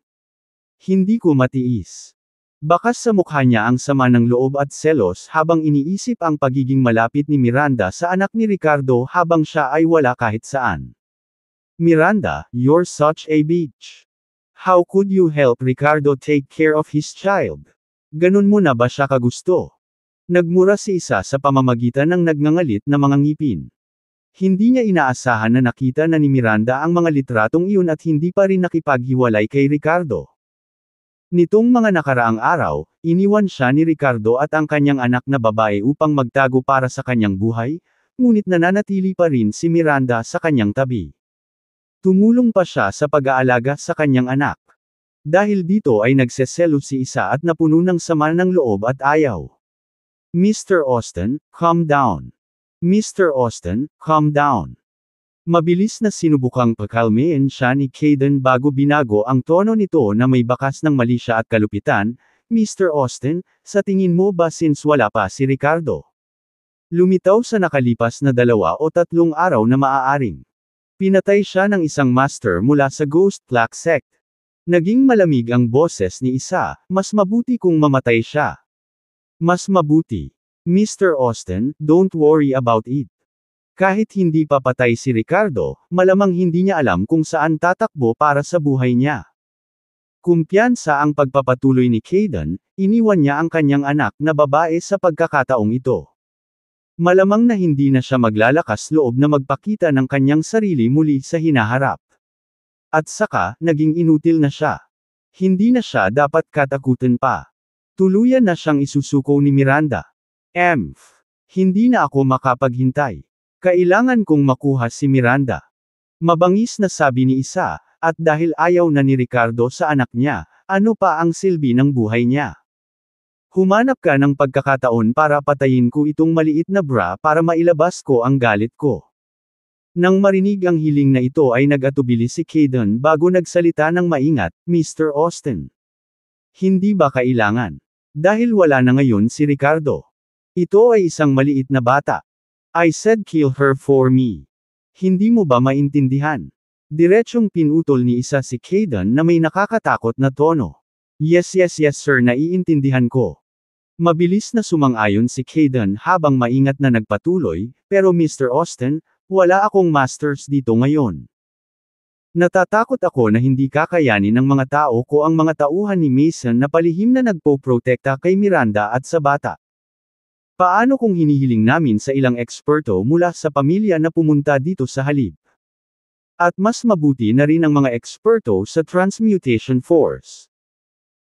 Hindi ko matiis. Bakas sa mukha niya ang sama ng loob at selos habang iniisip ang pagiging malapit ni Miranda sa anak ni Ricardo habang siya ay wala kahit saan. Miranda, you're such a bitch. How could you help Ricardo take care of his child? Ganun mo na ba siya kagusto? Nagmura si Isa sa pamamagitan ng nagngangalit na mga ngipin. Hindi niya inaasahan na nakita na ni Miranda ang mga litratong iyon at hindi pa rin nakipaghiwalay kay Ricardo. Nitong mga nakaraang araw, iniwan siya ni Ricardo at ang kanyang anak na babae upang magtago para sa kanyang buhay, ngunit nananatili pa rin si Miranda sa kanyang tabi. Tumulong pa siya sa pag-aalaga sa kanyang anak. Dahil dito ay nagseselo si Isa at napuno ng sama ng loob at ayaw. Mr. Austin, calm down. Mr. Austin, calm down. Mabilis na sinubukang pakalmein siya ni Kayden bago binago ang tono nito na may bakas ng mali siya at kalupitan. Mr. Austin, sa tingin mo ba since wala pa si Ricardo? Lumitaw sa nakalipas na 2 o 3 araw na maaaring. Pinatay siya ng isang master mula sa Ghost Black Sect. Naging malamig ang boses ni Isa, mas mabuti kung mamatay siya. Mas mabuti. Mr. Austin, don't worry about it. Kahit hindi pa patay si Ricardo, malamang hindi niya alam kung saan tatakbo para sa buhay niya. Kumpiyansa ang pagpapatuloy ni Kayden, iniwan niya ang kanyang anak na babae sa pagkakataong ito. Malamang na hindi na siya maglalakas loob na magpakita ng kanyang sarili muli sa hinaharap. At saka, naging inutil na siya. Hindi na siya dapat katakutan pa. Tuluyan na siyang isusuko ni Miranda. Hindi na ako makapaghintay. Kailangan kong makuha si Miranda. Mabangis na sabi ni Isa, at dahil ayaw na ni Ricardo sa anak niya, ano pa ang silbi ng buhay niya? Humanap ka ng pagkakataon para patayin ko itong maliit na bra para mailabas ko ang galit ko. Nang marinig ang hiling na ito ay nag-atubili si Kayden bago nagsalita ng maingat, Mr. Austin. Hindi ba kailangan? Dahil wala na ngayon si Ricardo. Ito ay isang maliit na bata. I said kill her for me. Hindi mo ba maintindihan? Diretsyong pinutol ni isa si Kayden na may nakakatakot na tono. Yes sir, naiintindihan ko. Mabilis na sumang-ayon si Kayden habang maingat na nagpatuloy, pero Mr. Austin, wala akong masters dito ngayon. Natatakot ako na hindi kakayanin ng mga tao ko ang mga tauhan ni Mason na palihim na nagpo-protekta kay Miranda at sa bata. Paano kung hinihiling namin sa ilang eksperto mula sa pamilya na pumunta dito sa halip? At mas mabuti na rin ang mga eksperto sa Transmutation Force.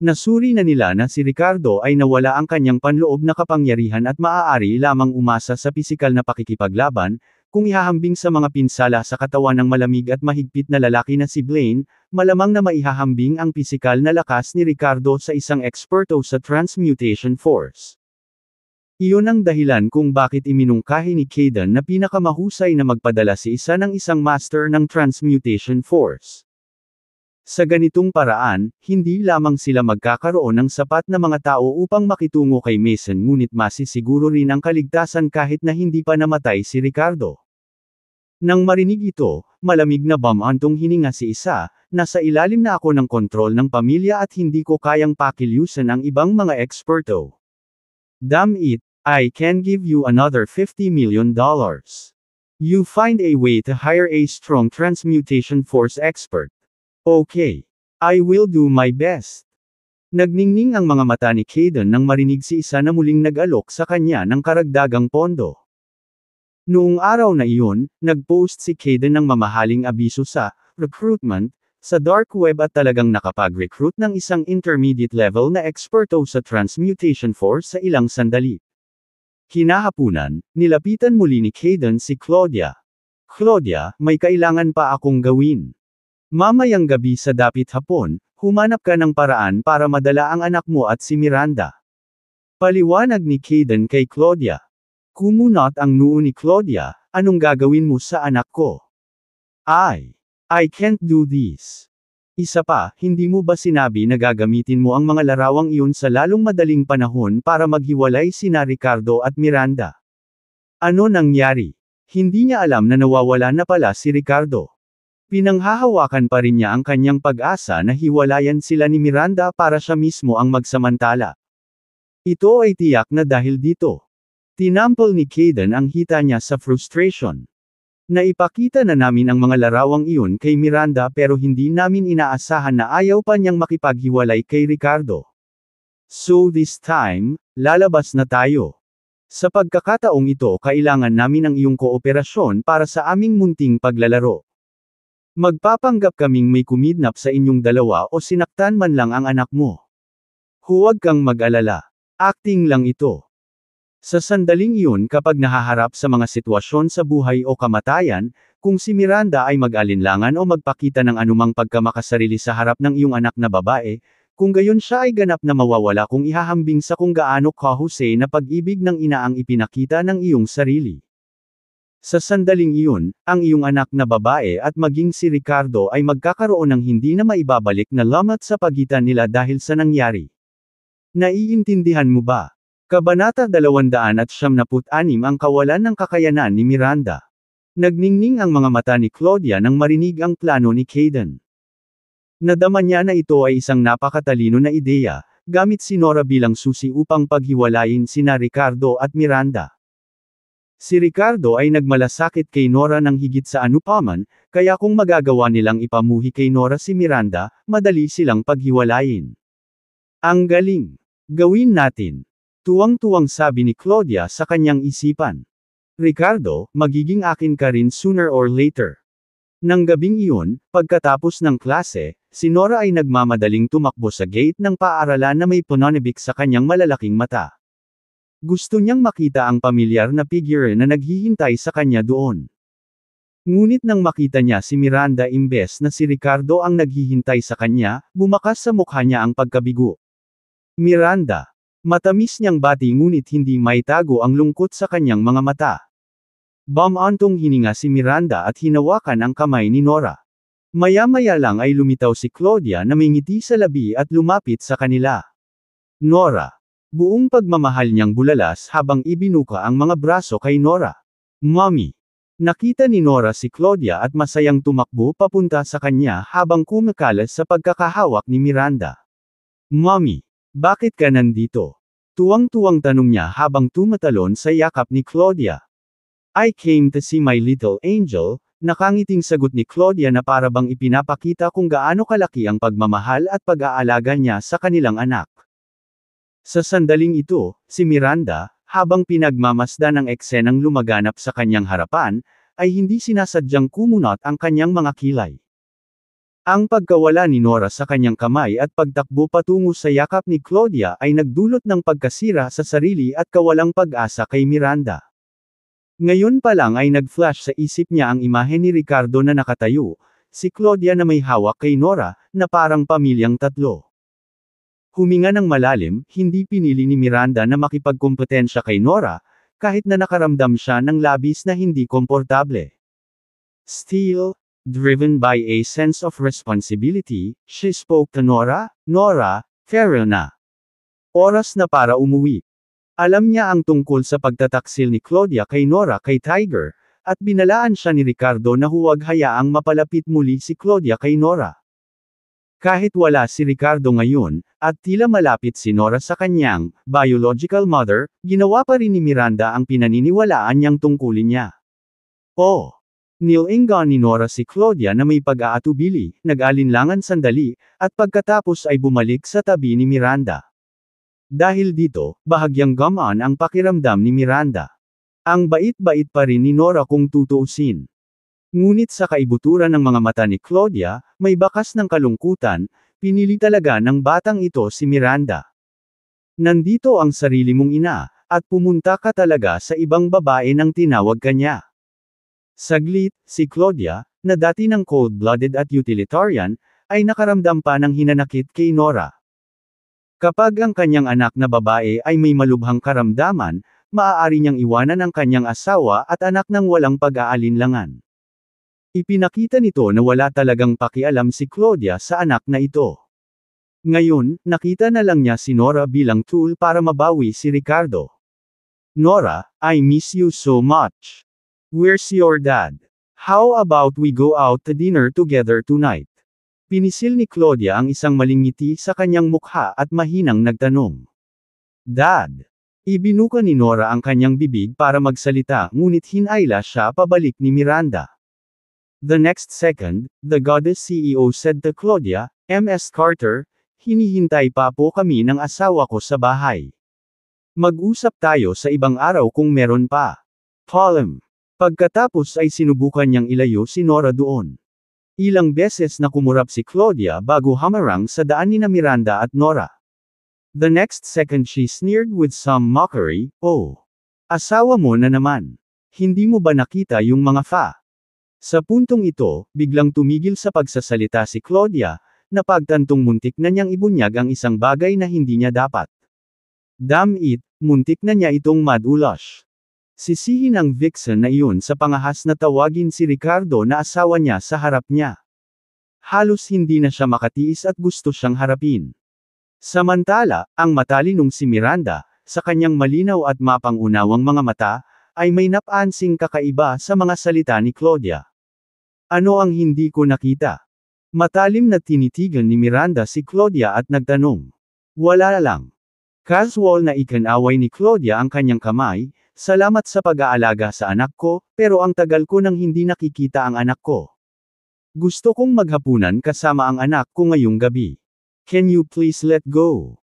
Nasuri na nila na si Ricardo ay nawala ang kanyang panloob na kapangyarihan at maaari lamang umasa sa pisikal na pakikipaglaban, kung ihahambing sa mga pinsala sa katawan ng malamig at mahigpit na lalaki na si Blaine, malamang na maihahambing ang pisikal na lakas ni Ricardo sa isang eksperto sa Transmutation Force. Iyon ang dahilan kung bakit iminungkahi ni Kayden na pinakamahusay na magpadala si isa ng isang master ng Transmutation Force. Sa ganitong paraan, hindi lamang sila magkakaroon ng sapat na mga tao upang makitungo kay Mason ngunit masisiguro rin ang kaligtasan kahit na hindi pa namatay si Ricardo. Nang marinig ito, malamig na bumantong hininga si isa, nasa ilalim na ako ng kontrol ng pamilya at hindi ko kayang pakilyusan ang ibang mga eksperto. Damn it, I can give you another $50 million. You find a way to hire a strong Transmutation Force expert. Okay. I will do my best. Nagningning ang mga mata ni Kayden nang marinig si isa na muling nag-alok sa kanya ng karagdagang pondo. Noong araw na iyon, nag-post si Kayden ng mamahaling abiso sa recruitment sa dark web at talagang nakapag-recruit ng isang intermediate level na eksperto sa Transmutation Force sa ilang sandali. Kinahapunan, nilapitan muli ni Kayden si Claudia. Claudia, may kailangan pa akong gawin. Mamayang gabi sa dapit hapon, humanap ka ng paraan para madala ang anak mo at si Miranda. Paliwanag ni Kayden kay Claudia. Kumunot ang noo ni Claudia, anong gagawin mo sa anak ko? I can't do this. Isa pa, hindi mo ba sinabi na gagamitin mo ang mga larawang iyon sa lalong madaling panahon para maghiwalay sina Ricardo at Miranda? Ano nangyari? Hindi niya alam na nawawala na pala si Ricardo. Pinanghahawakan pa rin niya ang kanyang pag-asa na hiwalayan sila ni Miranda para siya mismo ang magsamantala. Ito ay tiyak na dahil dito. Tinampol ni Kayden ang hita niya sa frustration. Naipakita na namin ang mga larawang iyon kay Miranda pero hindi namin inaasahan na ayaw pa niyang makipaghiwalay kay Ricardo. So this time, lalabas na tayo. Sa pagkakataong ito kailangan namin ang iyong kooperasyon para sa aming munting paglalaro. Magpapanggap kaming may kumidnap sa inyong dalawa o sinaktan man lang ang anak mo. Huwag kang mag-alala. Acting lang ito. Sa sandaling iyon kapag nahaharap sa mga sitwasyon sa buhay o kamatayan, kung si Miranda ay mag-alinlangan o magpakita ng anumang pagkamakasarili sa harap ng iyong anak na babae, kung gayon siya ay ganap na mawawala kung ihahambing sa kung gaano kahusay na pag-ibig ng ina ang ipinakita ng iyong sarili. Sa sandaling iyon, ang iyong anak na babae at maging si Ricardo ay magkakaroon ng hindi na maibabalik na lamat sa pagitan nila dahil sa nangyari. Naiintindihan mo ba? Kabanata 296 ang kawalan ng kakayanan ni Miranda. Nagningning ang mga mata ni Claudia nang marinig ang plano ni Kayden. Nadama niya na ito ay isang napakatalino na ideya, gamit si Nora bilang susi upang paghiwalayin sina Ricardo at Miranda. Si Ricardo ay nagmalasakit kay Nora ng higit sa anupaman, kaya kung magagawa nilang ipamuhi kay Nora si Miranda, madali silang paghiwalayin. Ang galing! Gawin natin! Tuwang-tuwang sabi ni Claudia sa kanyang isipan. Ricardo, magiging akin ka rin sooner or later. Nang gabing iyon, pagkatapos ng klase, si Nora ay nagmamadaling tumakbo sa gate ng paaralan na may pananabik sa kanyang malalaking mata. Gusto niyang makita ang pamilyar na figure na naghihintay sa kanya doon. Ngunit nang makita niya si Miranda imbes na si Ricardo ang naghihintay sa kanya, bumakas sa mukha niya ang pagkabigo. Miranda. Matamis niyang bati ngunit hindi maitago ang lungkot sa kanyang mga mata. Bumantong hininga si Miranda at hinawakan ang kamay ni Nora. Maya-maya lang ay lumitaw si Claudia na may ngiti sa labi at lumapit sa kanila. Nora. Buong pagmamahal niyang bulalas habang ibinuka ang mga braso kay Nora. Mommy. Nakita ni Nora si Claudia at masayang tumakbo papunta sa kanya habang kumakalas sa pagkakahawak ni Miranda. Mommy, bakit ka nandito? Tuwang-tuwang tanong niya habang tumatalon sa yakap ni Claudia. I came to see my little angel, nakangiting sagot ni Claudia na para bang ipinapakita kung gaano kalaki ang pagmamahal at pag-aalaga niya sa kanilang anak. Sa sandaling ito, si Miranda, habang pinagmamasdan ang eksenang lumaganap sa kanyang harapan, ay hindi sinasadyang kumunot ang kanyang mga kilay. Ang pagkawala ni Nora sa kanyang kamay at pagtakbo patungo sa yakap ni Claudia ay nagdulot ng pagkasira sa sarili at kawalang pag-asa kay Miranda. Ngayon pa lang ay nag-flash sa isip niya ang imahe ni Ricardo na nakatayo, si Claudia na may hawak kay Nora, na parang pamilyang tatlo. Huminga ng malalim, hindi pinili ni Miranda na makipagkompetensya kay Nora, kahit na nakaramdam siya ng labis na hindi komportable. Still, driven by a sense of responsibility, she spoke to Nora, Nora, fair na. Oras na para umuwi. Alam niya ang tungkol sa pagtataksil ni Claudia kay Nora kay Tiger, at binalaan siya ni Ricardo na huwag hayaang mapalapit muli si Claudia kay Nora. Kahit wala si Ricardo ngayon, at tila malapit si Nora sa kanyang biological mother, ginawa pa rin ni Miranda ang pinaniniwalaan niyang tungkulin niya. Oh! Nilingan ni Nora si Claudia na may pag-aatubili, nag-alinlangan sandali, at pagkatapos ay bumalik sa tabi ni Miranda. Dahil dito, bahagyang gamaan ang pakiramdam ni Miranda. Ang bait-bait pa rin ni Nora kung tutuusin. Ngunit sa kaibuturan ng mga mata ni Claudia, may bakas ng kalungkutan, pinili talaga ng batang ito si Miranda. Nandito ang sarili mong ina, at pumunta ka talaga sa ibang babae nang tinawag ka niya. Saglit, si Claudia, na dati ng cold-blooded at utilitarian, ay nakaramdam pa ng hinanakit kay Nora. Kapag ang kanyang anak na babae ay may malubhang karamdaman, maaari niyang iwanan ang kanyang asawa at anak ng walang pag-aalinlangan. Ipinakita nito na wala talagang pakialam si Claudia sa anak na ito. Ngayon, nakita na lang niya si Nora bilang tool para mabawi si Ricardo. Nora, I miss you so much. Where's your dad? How about we go out to dinner together tonight? Pinisil ni Claudia ang isang maling ngiti sa kanyang mukha at mahinang nagtanong. Dad! Ibinuka ni Nora ang kanyang bibig para magsalita ngunit hinayla siya pabalik ni Miranda. The next second, the goddess CEO said to Claudia, Ms. Carter, hinihintay pa po kami ng asawa ko sa bahay. Mag-usap tayo sa ibang araw kung meron pa. Palm. Pagkatapos ay sinubukan niyang ilayo si Nora doon. Ilang beses na kumurap si Claudia bago hamarang sa daan ni Miranda at Nora. The next second she sneered with some mockery, oh. Asawa mo na naman. Hindi mo ba nakita yung mga fa? Sa puntong ito, biglang tumigil sa pagsasalita si Claudia, na pagtantong muntik na niyang ibunyag ang isang bagay na hindi niya dapat. Damn it, muntik na niya itong madulash. Sisihin ang vixen na iyon sa pangahas na tawagin si Ricardo na asawa niya sa harap niya. Halos hindi na siya makatiis at gusto siyang harapin. Samantala, ang matalinong si Miranda, sa kanyang malinaw at mapangunawang mga mata, ay may napansing kakaiba sa mga salita ni Claudia. Ano ang hindi ko nakita? Matalim na tinitigan ni Miranda si Claudia at nagtanong. Wala lang. Casual na ikinaway ni Claudia ang kanyang kamay, salamat sa pag-aalaga sa anak ko, pero ang tagal ko nang hindi nakikita ang anak ko. Gusto kong maghapunan kasama ang anak ko ngayong gabi. Can you please let go?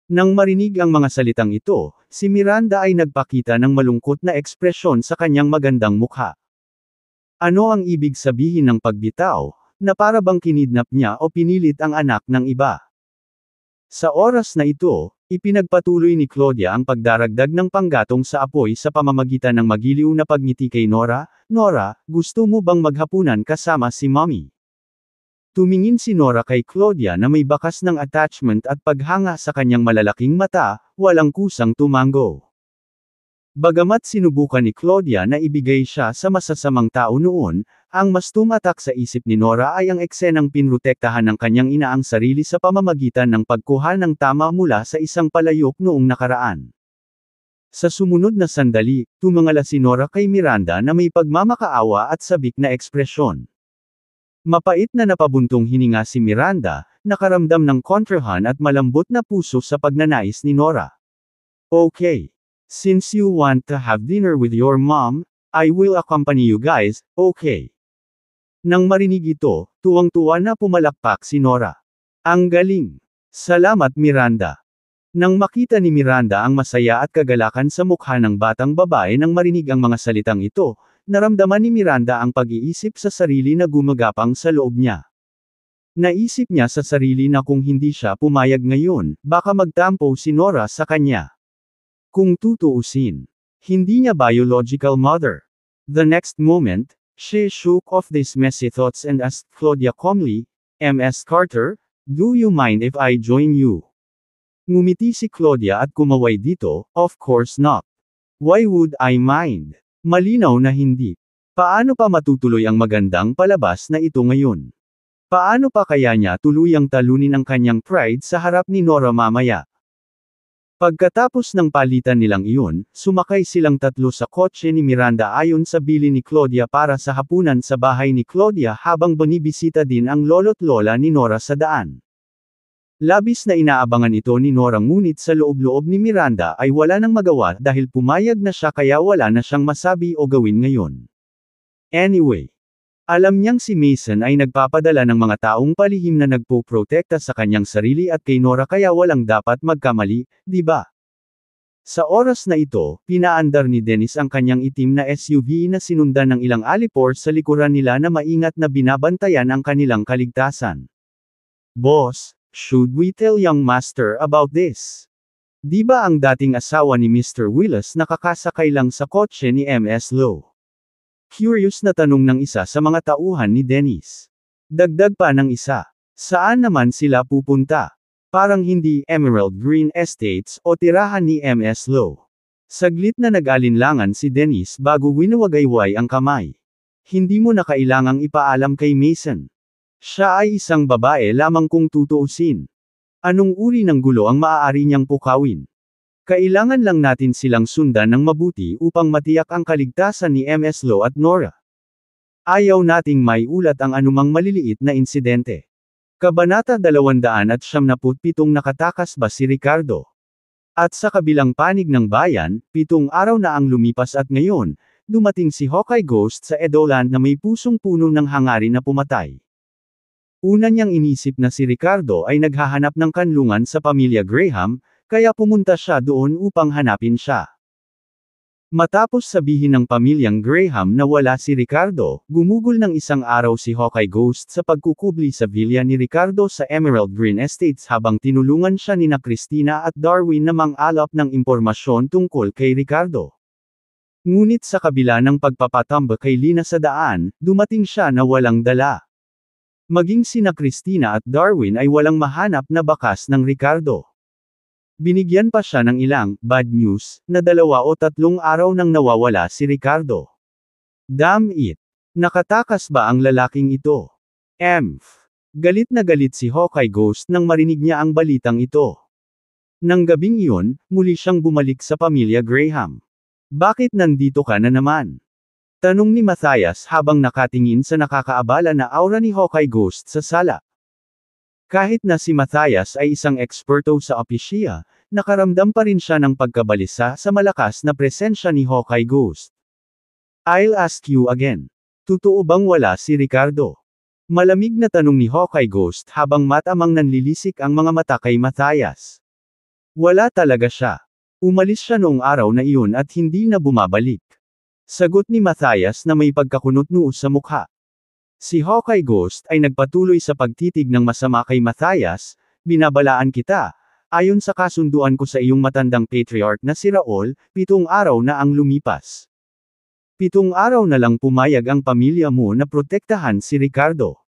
Nang marinig ang mga salitang ito, si Miranda ay nagpakita ng malungkot na ekspresyon sa kanyang magandang mukha. Ano ang ibig sabihin ng pagbitaw, na para bang kinidnap niya o pinilit ang anak ng iba? Sa oras na ito, ipinagpatuloy ni Claudia ang pagdaragdag ng panggatong sa apoy sa pamamagitan ng magiliw na pagngiti kay Nora, Nora, gusto mo bang maghapunan kasama si Mommy? Tumingin si Nora kay Claudia na may bakas ng attachment at paghanga sa kanyang malalaking mata, walang kusang tumango. Bagamat sinubukan ni Claudia na ibigay siya sa masasamang tao noon, ang mas tumatak sa isip ni Nora ay ang eksenang pinrotektahan ng kanyang ina ang sarili sa pamamagitan ng pagkuha ng tama mula sa isang palayok noong nakaraan. Sa sumunod na sandali, tumingala si Nora kay Miranda na may pagmamakaawa at sabik na ekspresyon. Mapait na napabuntong hininga si Miranda, nakaramdam ng kontrahan at malambot na puso sa pagnanais ni Nora. Okay. Since you want to have dinner with your mom, I will accompany you guys, okay. Nang marinig ito, tuwang-tuwa na pumalakpak si Nora. Ang galing! Salamat Miranda! Nang makita ni Miranda ang masaya at kagalakan sa mukha ng batang babae nang marinig ang mga salitang ito, naramdaman ni Miranda ang pag-iisip sa sarili na gumagapang sa loob niya. Naisip niya sa sarili na kung hindi siya pumayag ngayon, baka magtampo si Nora sa kanya. Kung tutuusin, hindi niya biological mother. The next moment, she shook off these messy thoughts and asked Claudia calmly, "Ms. Carter, do you mind if I join you?" Ngumiti si Claudia at kumaway dito, "Of course not. Why would I mind?" Malinaw na hindi. Paano pa matutuloy ang magandang palabas na ito ngayon? Paano pa kaya niya tuluyang talunin ang kanyang pride sa harap ni Nora mamaya? Pagkatapos ng palitan nilang iyon, sumakay silang tatlo sa kotse ni Miranda ayon sa bili ni Claudia para sa hapunan sa bahay ni Claudia habang binibisita din ang lolo't lola ni Nora sa daan. Labis na inaabangan ito ni Nora ngunit sa loob-loob ni Miranda ay wala nang magawa dahil pumayag na siya kaya wala na siyang masabi o gawin ngayon. Anyway, alam niyang si Mason ay nagpapadala ng mga taong palihim na nagpoprotekta sa kanyang sarili at kay Nora kaya walang dapat magkamali, di ba? Sa oras na ito, pinaandar ni Dennis ang kanyang itim na SUV na sinundan ng ilang alipor sa likuran nila na maingat na binabantayan ang kanilang kaligtasan. Boss, should we tell young master about this? Di ba ang dating asawa ni Mr. Willis nakakasakay lang sa kotse ni Ms. Lowe? Curious na tanong ng isa sa mga tauhan ni Dennis. Dagdag pa ng isa. Saan naman sila pupunta? Parang hindi Emerald Green Estates o tirahan ni Ms. Lowe. Saglit na nag-alinlangan si Dennis bago winuwagayway ang kamay. Hindi mo na kailangang ipaalam kay Mason. Siya ay isang babae lamang kung tutuusin. Anong uri ng gulo ang maaari niyang pukawin? Kailangan lang natin silang sundan ng mabuti upang matiyak ang kaligtasan ni Ms. Lowe at Nora. Ayaw nating maiulat ang anumang maliliit na insidente. Kabanata 297 nakatakas ba si Ricardo? At sa kabilang panig ng bayan, 7 araw na ang lumipas at ngayon, dumating si Hawkeye Ghost sa Edoland na may pusong puno ng hangarin na pumatay. Una niyang inisip na si Ricardo ay naghahanap ng kanlungan sa pamilya Graham, kaya pumunta siya doon upang hanapin siya. Matapos sabihin ng pamilyang Graham na wala si Ricardo, gumugol ng isang araw si Hawkeye Ghost sa pagkukubli sa villa ni Ricardo sa Emerald Green Estates habang tinulungan siya nina Christina at Darwin na mang-alap ng impormasyon tungkol kay Ricardo. Ngunit sa kabila ng pagpapatamba kay Lina sa daan, dumating siya na walang dala. Maging sina Christina at Darwin ay walang mahanap na bakas ng Ricardo. Binigyan pa siya ng ilang bad news na 2 o 3 araw nang nawawala si Ricardo. Damn it! Nakatakas ba ang lalaking ito? Galit na galit si Hawkeye Ghost nang marinig niya ang balitang ito. Nang gabing iyon, muli siyang bumalik sa pamilya Graham. Bakit nandito ka na naman? Tanong ni Matthias habang nakatingin sa nakakaabala na aura ni Hawkeye Ghost sa sala. Kahit na si Matthias ay isang eksperto sa opisya, nakaramdam pa rin siya ng pagkabalisa sa malakas na presensya ni Hawkeye Ghost. I'll ask you again. Totoo bang wala si Ricardo? Malamig na tanong ni Hawkeye Ghost habang matamang nanlilisik ang mga mata kay Matthias. Wala talaga siya. Umalis siya noong araw na iyon at hindi na bumabalik. Sagot ni Matthias na may pagkakunot-noo sa mukha. Si Hawkeye Ghost ay nagpatuloy sa pagtitig ng masama kay Matthias, "Binabalaan kita, ayon sa kasunduan ko sa iyong matandang patriarch na si Raul, 7 araw na ang lumipas. 7 araw na lang pumayag ang pamilya mo na protektahan si Ricardo.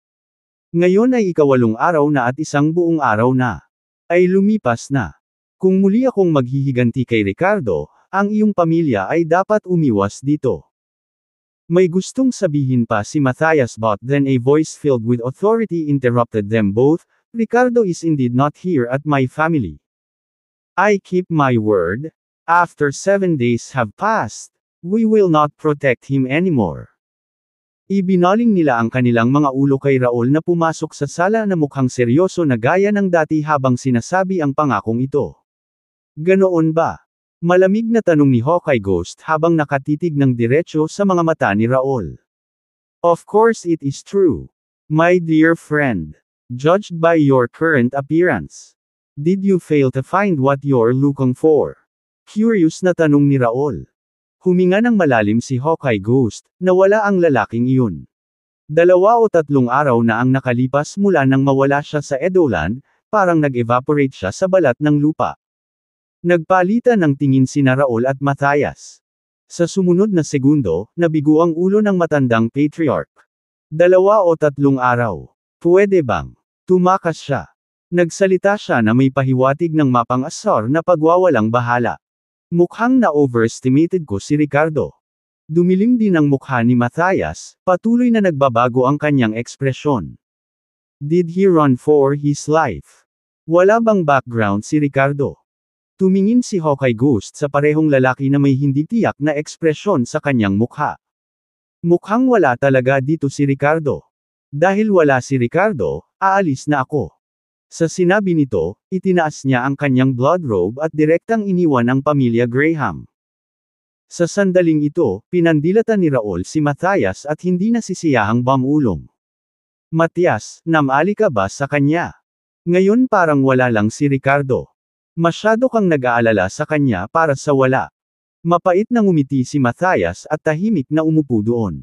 Ngayon ay 8 araw na at 1 buong araw na. Ay lumipas na. Kung muli akong maghihiganti kay Ricardo, ang iyong pamilya ay dapat umiwas dito." May gustong sabihin pa si Matthias but then a voice filled with authority interrupted them both, "Ricardo is indeed not here at my family. I keep my word. After 7 days have passed, we will not protect him anymore. Ibinaling nila ang kanilang mga ulo kay Raul na pumasok sa sala na mukhang seryoso na gaya ng dati habang sinasabi ang pangakong ito. Ganoon ba? Malamig na tanong ni Hawkeye Ghost habang nakatitig ng diretsyo sa mga mata ni Raul. Of course it is true. My dear friend. Judged by your current appearance. Did you fail to find what you're looking for? Curious na tanong ni Raul. Huminga ng malalim si Hawkeye Ghost, na wala ang lalaking iyon. 2 o 3 araw na ang nakalipas mula nang mawala siya sa Edolan, parang nag-evaporate siya sa balat ng lupa. Nagpalitan ng tingin sina Raul at Matthias. Sa sumunod na segundo, nabigo ang ulo ng matandang patriarch. 2 o 3 araw. Pwede bang? Tumakas siya. Nagsalita siya na may pahiwatig ng mapang-asar na pagwawalang bahala. Mukhang na-overestimated ko si Ricardo. Dumilim din ang mukha ni Matthias, patuloy na nagbabago ang kanyang ekspresyon. Did he run for his life? Wala bang background si Ricardo? Tumingin si Hawkeye Ghost sa parehong lalaki na may hindi tiyak na ekspresyon sa kanyang mukha. Mukhang wala talaga dito si Ricardo. Dahil wala si Ricardo, aalis na ako. Sa sinabi nito, itinaas niya ang kanyang blood robe at direktang iniwan ang pamilya Graham. Sa sandaling ito, pinandilatan ni Raul si Matthias at hindi nasisiyahang bamulong. Matthias, namali ka ba sa kanya? Ngayon parang wala lang si Ricardo. Masyado kang nag-aalala sa kanya para sa wala. Mapait na ngumiti si Matthias at tahimik na umupo doon.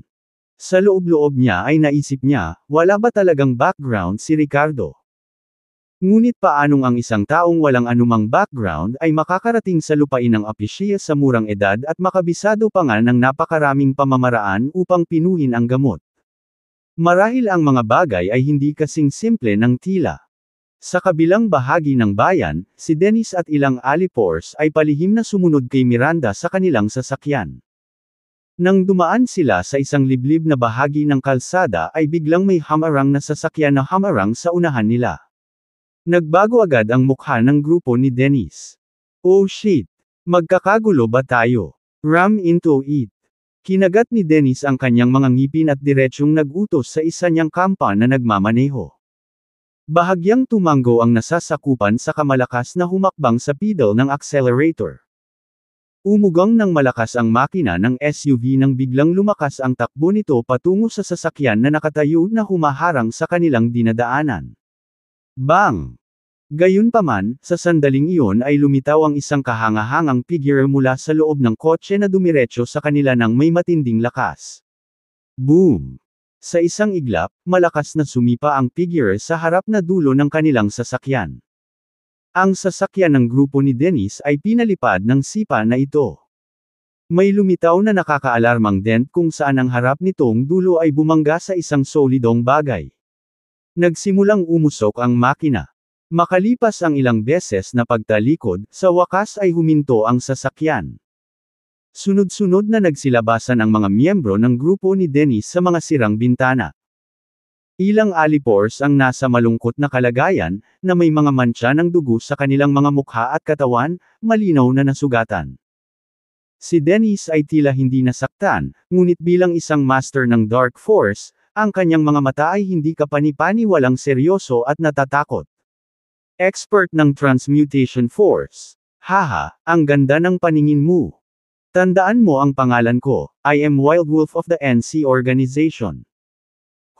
Sa loob-loob niya ay naisip niya, wala ba talagang background si Ricardo? Ngunit paanong ang isang taong walang anumang background ay makakarating sa lupain ng Apisia sa murang edad at makabisado pa nga ng napakaraming pamamaraan upang pinuhin ang gamot? Marahil ang mga bagay ay hindi kasing simple ng tila. Sa kabilang bahagi ng bayan, si Dennis at ilang Alipors ay palihim na sumunod kay Miranda sa kanilang sasakyan. Nang dumaan sila sa isang liblib na bahagi ng kalsada ay biglang may hamarang na sasakyan na hamarang sa unahan nila. Nagbago agad ang mukha ng grupo ni Dennis. Oh shit! Magkakagulo ba tayo? Ram into it. Kinagat ni Dennis ang kanyang mga ngipin at diretsyong nag-utos sa isa niyang kampa na nagmamaneho. Bahagyang tumanggo ang nasasakupan sa kamalakas na humakbang sa pedal ng accelerator. Umugang ng malakas ang makina ng SUV nang biglang lumakas ang takbo nito patungo sa sasakyan na nakatayo na humaharang sa kanilang dinadaanan. Bang! Gayunpaman, sa sandaling iyon ay lumitaw ang isang kahangahangang figure mula sa loob ng kotse na dumiretso sa kanila ng may matinding lakas. Boom! Sa isang iglap, malakas na sumipa ang figure sa harap na dulo ng kanilang sasakyan. Ang sasakyan ng grupo ni Dennis ay pinalipad ng sipa na ito. May lumitaw na nakakaalarmang dent kung saan ang harap nitong dulo ay bumangga sa isang solidong bagay. Nagsimulang umusok ang makina. Makalipas ang ilang beses na pagtalikod, sa wakas ay huminto ang sasakyan. Sunod-sunod na nagsilabasan ang mga miyembro ng grupo ni Dennis sa mga sirang bintana. Ilang Alipors ang nasa malungkot na kalagayan, na may mga mantsa ng dugo sa kanilang mga mukha at katawan, malinaw na nasugatan. Si Dennis ay tila hindi nasaktan, ngunit bilang isang master ng Dark Force, ang kanyang mga mata ay hindi kapani-paniwalang seryoso at natatakot. Expert ng Transmutation Force. Haha, ang ganda ng paningin mo. Tandaan mo ang pangalan ko, I am Wild Wolf of the NC Organization.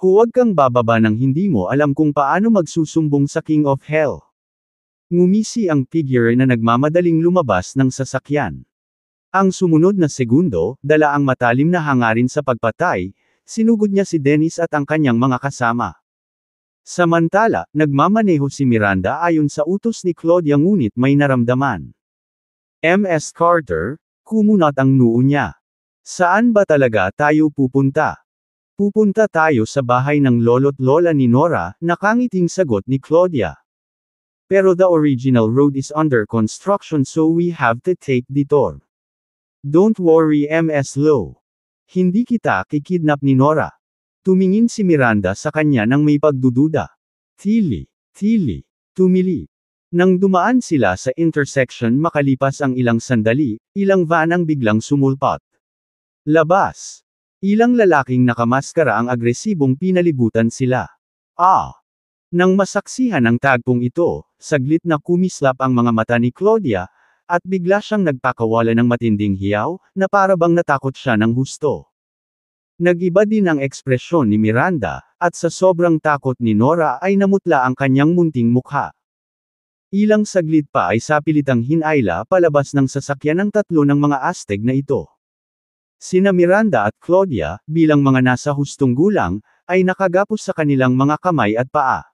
Huwag kang bababa nang hindi mo alam kung paano magsusumbong sa King of Hell. Ngumisi ang figure na nagmamadaling lumabas ng sasakyan. Ang sumunod na segundo, dala ang matalim na hangarin sa pagpatay, sinugod niya si Dennis at ang kanyang mga kasama. Samantala, nagmamaneho si Miranda ayon sa utos ni Claudia ngunit may naramdaman. Ms. Carter, kumunat ang noo niya. Saan ba talaga tayo pupunta? Pupunta tayo sa bahay ng lolo't lola ni Nora, nakangiting sagot ni Claudia. Pero the original road is under construction so we have to take detour. Don't worry Ms. Lowe. Hindi kita kikidnap ni Nora. Tumingin si Miranda sa kanya nang may pagdududa. Tili, tumili. Nang dumaan sila sa intersection makalipas ang ilang sandali, ilang van ang biglang sumulpot. Labas. Ilang lalaking nakamaskara ang agresibong pinalibutan sila. Nang masaksihan ang tagpong ito, saglit na kumislap ang mga mata ni Claudia, at bigla siyang nagpakawala ng matinding hiyaw, na para bang natakot siya ng husto. Nag-iba din ang ekspresyon ni Miranda, at sa sobrang takot ni Nora ay namutla ang kanyang munting mukha. Ilang saglit pa ay sapilitang hinayla palabas ng sasakyan ng tatlo ng mga Aztec na ito. Sina Miranda at Claudia, bilang mga nasa hustong gulang, ay nakagapos sa kanilang mga kamay at paa.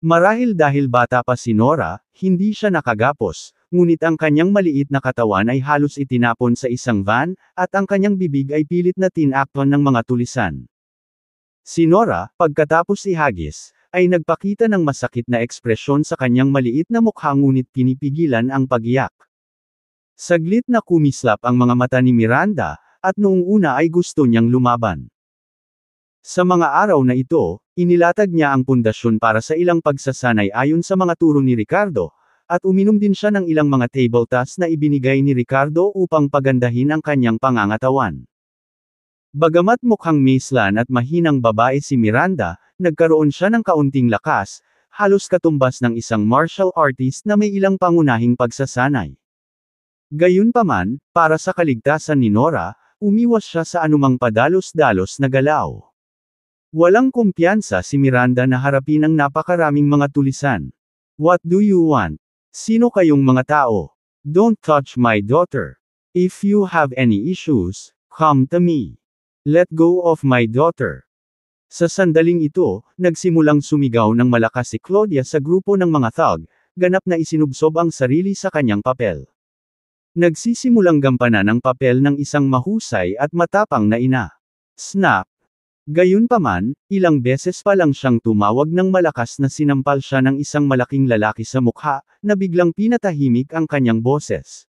Marahil dahil bata pa si Nora, hindi siya nakagapos, ngunit ang kanyang maliit na katawan ay halos itinapon sa isang van, at ang kanyang bibig ay pilit na tinakpan ng mga tulisan. Si Nora, pagkatapos ihagis, ay nagpakita ng masakit na ekspresyon sa kanyang maliit na mukha ngunit pinipigilan ang pag-iyak. Saglit na kumislap ang mga mata ni Miranda, at noong una ay gusto niyang lumaban. Sa mga araw na ito, inilatag niya ang pundasyon para sa ilang pagsasanay ayon sa mga turo ni Ricardo, at uminom din siya ng ilang mga table tasks na ibinigay ni Ricardo upang pagandahin ang kanyang pangangatawan. Bagamat mukhang maislan at mahinang babae si Miranda, nagkaroon siya ng kaunting lakas, halos katumbas ng isang martial artist na may ilang pangunahing pagsasanay. Gayunpaman, para sa kaligtasan ni Nora, umiwas siya sa anumang padalos-dalos na galaw. Walang kumpiyansa si Miranda na harapin ang napakaraming mga tulisan. What do you want? Sino kayong mga tao? Don't touch my daughter. If you have any issues, come to me. Let go of my daughter. Sa sandaling ito, nagsimulang sumigaw ng malakas si Claudia sa grupo ng mga thug, ganap na isinubsob ang sarili sa kanyang papel. Nagsisimulang gampanan ang papel ng isang mahusay at matapang na ina. Snap! Gayunpaman, ilang beses pa lang siyang tumawag ng malakas na sinampal siya ng isang malaking lalaki sa mukha, na biglang pinatahimik ang kanyang boses.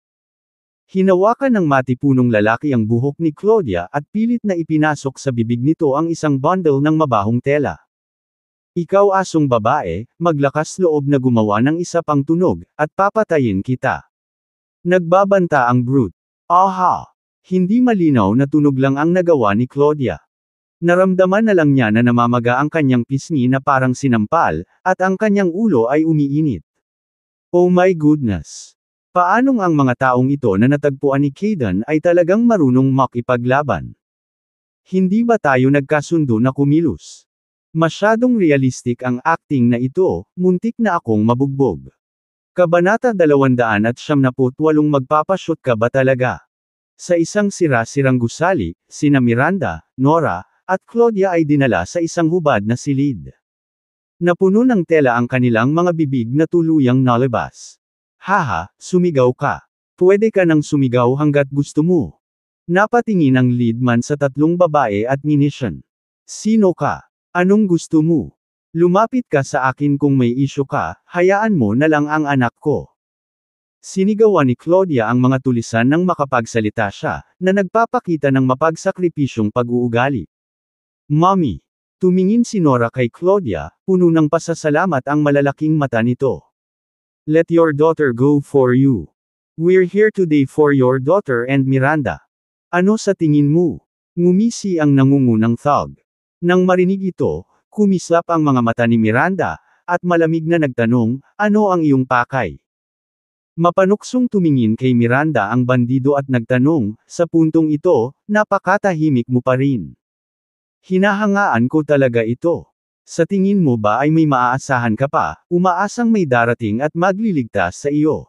Hinawakan ng matipunong lalaki ang buhok ni Claudia at pilit na ipinasok sa bibig nito ang isang bundle ng mabahong tela. Ikaw asong babae, maglakas loob na gumawa ng isa pang tunog, at papatayin kita. Nagbabanta ang brute. Aha! Hindi malinaw na tunog lang ang nagawa ni Claudia. Naramdaman na lang niya na namamaga ang kanyang pisngi na parang sinampal, at ang kanyang ulo ay umiinit. Oh my goodness! Paanong ang mga taong ito na natagpuan ni Kayden ay talagang marunong makipaglaban? Hindi ba tayo nagkasundo na kumilos? Masyadong realistic ang acting na ito, muntik na akong mabugbog. Kabanata 278 Magpapashoot ka ba talaga? Sa isang sira-sirang gusali, sina Miranda, Nora, at Claudia ay dinala sa isang hubad na silid. Napuno ng tela ang kanilang mga bibig na tuluyang nalabas. Haha, sumigaw ka. Pwede ka nang sumigaw hanggat gusto mo. Napatingin ang lead man sa tatlong babae at minisyon. Sino ka? Anong gusto mo? Lumapit ka sa akin kung may isyu ka, hayaan mo na lang ang anak ko. Sinigawan ni Claudia ang mga tulisan nang makapagsalita siya, na nagpapakita ng mapagsakripisyong pag-uugali. Mommy! Tumingin si Nora kay Claudia, puno ng pasasalamat ang malalaking mata nito. Let your daughter go for you. We're here today for your daughter and Miranda. Ano sa tingin mo? Ngumisi ang nangungunang thug. Nang marinig ito, kumislap ang mga mata ni Miranda, at malamig na nagtanong, ano ang iyong pakay? Mapanuksong tumingin kay Miranda ang bandido at nagtanong, sa puntong ito, napakatahimik mo pa rin. Hinahangaan ko talaga ito. Sa tingin mo ba ay may maaasahan ka pa, umaasang may darating at magliligtas sa iyo?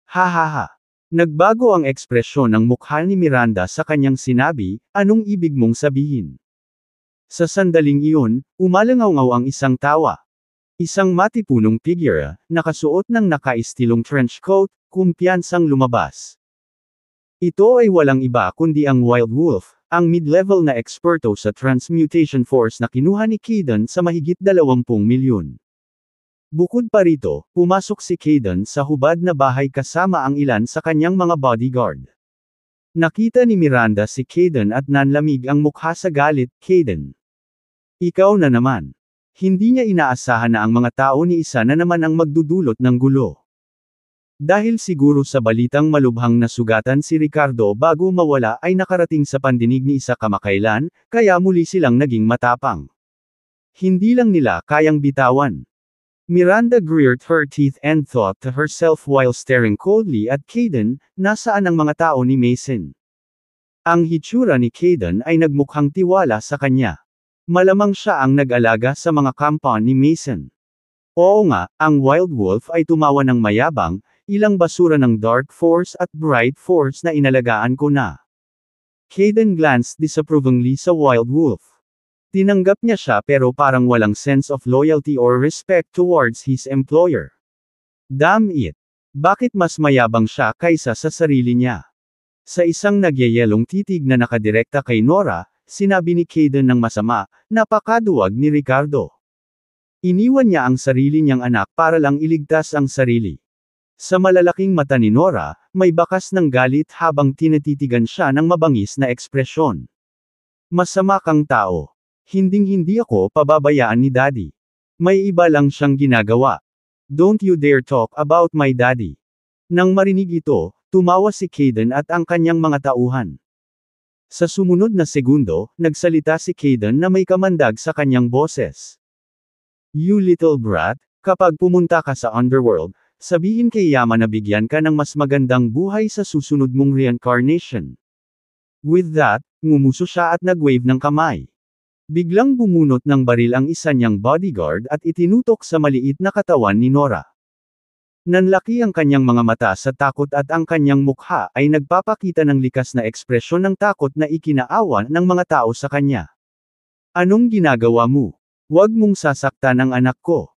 Hahaha. Nagbago ang ekspresyon ng mukha ni Miranda sa kanyang sinabi, anong ibig mong sabihin? Sa sandaling iyon, umalangaw-ngaw ang isang tawa. Isang matipunong figure, nakasuot ng nakaistilong trench coat, kumpiyansang lumabas. Ito ay walang iba kundi ang Wild Wolf, ang mid-level na eksperto sa Transmutation Force na kinuha ni Kayden sa mahigit 20 milyon. Bukod pa rito, pumasok si Kayden sa hubad na bahay kasama ang ilan sa kanyang mga bodyguard. Nakita ni Miranda si Kayden at nanlamig ang mukha sa galit, Kayden. Ikaw na naman. Hindi niya inaasahan na ang mga tao ni isa na naman ang magdudulot ng gulo. Dahil siguro sa balitang malubhang nasugatan si Ricardo bago mawala ay nakarating sa pandinig ni isa kamakailan, kaya muli silang naging matapang. Hindi lang nila kayang bitawan. Miranda grinned her teeth and thought to herself while staring coldly at Caden, nasaan ang mga tao ni Mason? Ang hitsura ni Caden ay nagmukhang tiwala sa kanya. Malamang siya ang nag-alaga sa mga kampa ni Mason. Oo nga, ang Wild Wolf ay tumawa ng mayabang, ilang basura ng Dark Force at Bright Force na inalagaan ko na. Caden glanced disapprovingly sa Wild Wolf. Tinanggap niya siya pero parang walang sense of loyalty or respect towards his employer. Damn it! Bakit mas mayabang siya kaysa sa sarili niya? Sa isang nagyayelong titig na nakadirekta kay Nora, sinabi ni Caden ng masama, napakaduwag ni Ricardo. Iniwan niya ang sarili niyang anak para lang iligtas ang sarili. Sa malalaking mata ni Nora, may bakas ng galit habang tinatitigan siya ng mabangis na ekspresyon. Masama kang tao. Hinding-hindi ako pababayaan ni Daddy. May iba lang siyang ginagawa. Don't you dare talk about my daddy. Nang marinig ito, tumawa si Caden at ang kanyang mga tauhan. Sa sumunod na segundo, nagsalita si Caden na may kamandag sa kanyang boses. You little brat, kapag pumunta ka sa underworld, sabihin kay Yama na bigyan ka ng mas magandang buhay sa susunod mong reincarnation. With that, ngumuso siya at nag-wave ng kamay. Biglang bumunot ng baril ang isa niyang bodyguard at itinutok sa maliit na katawan ni Nora. Nanlaki ang kanyang mga mata sa takot at ang kanyang mukha ay nagpapakita ng likas na ekspresyon ng takot na ikinaawa ng mga tao sa kanya. Anong ginagawa mo? Huwag mong sasaktan ang anak ko.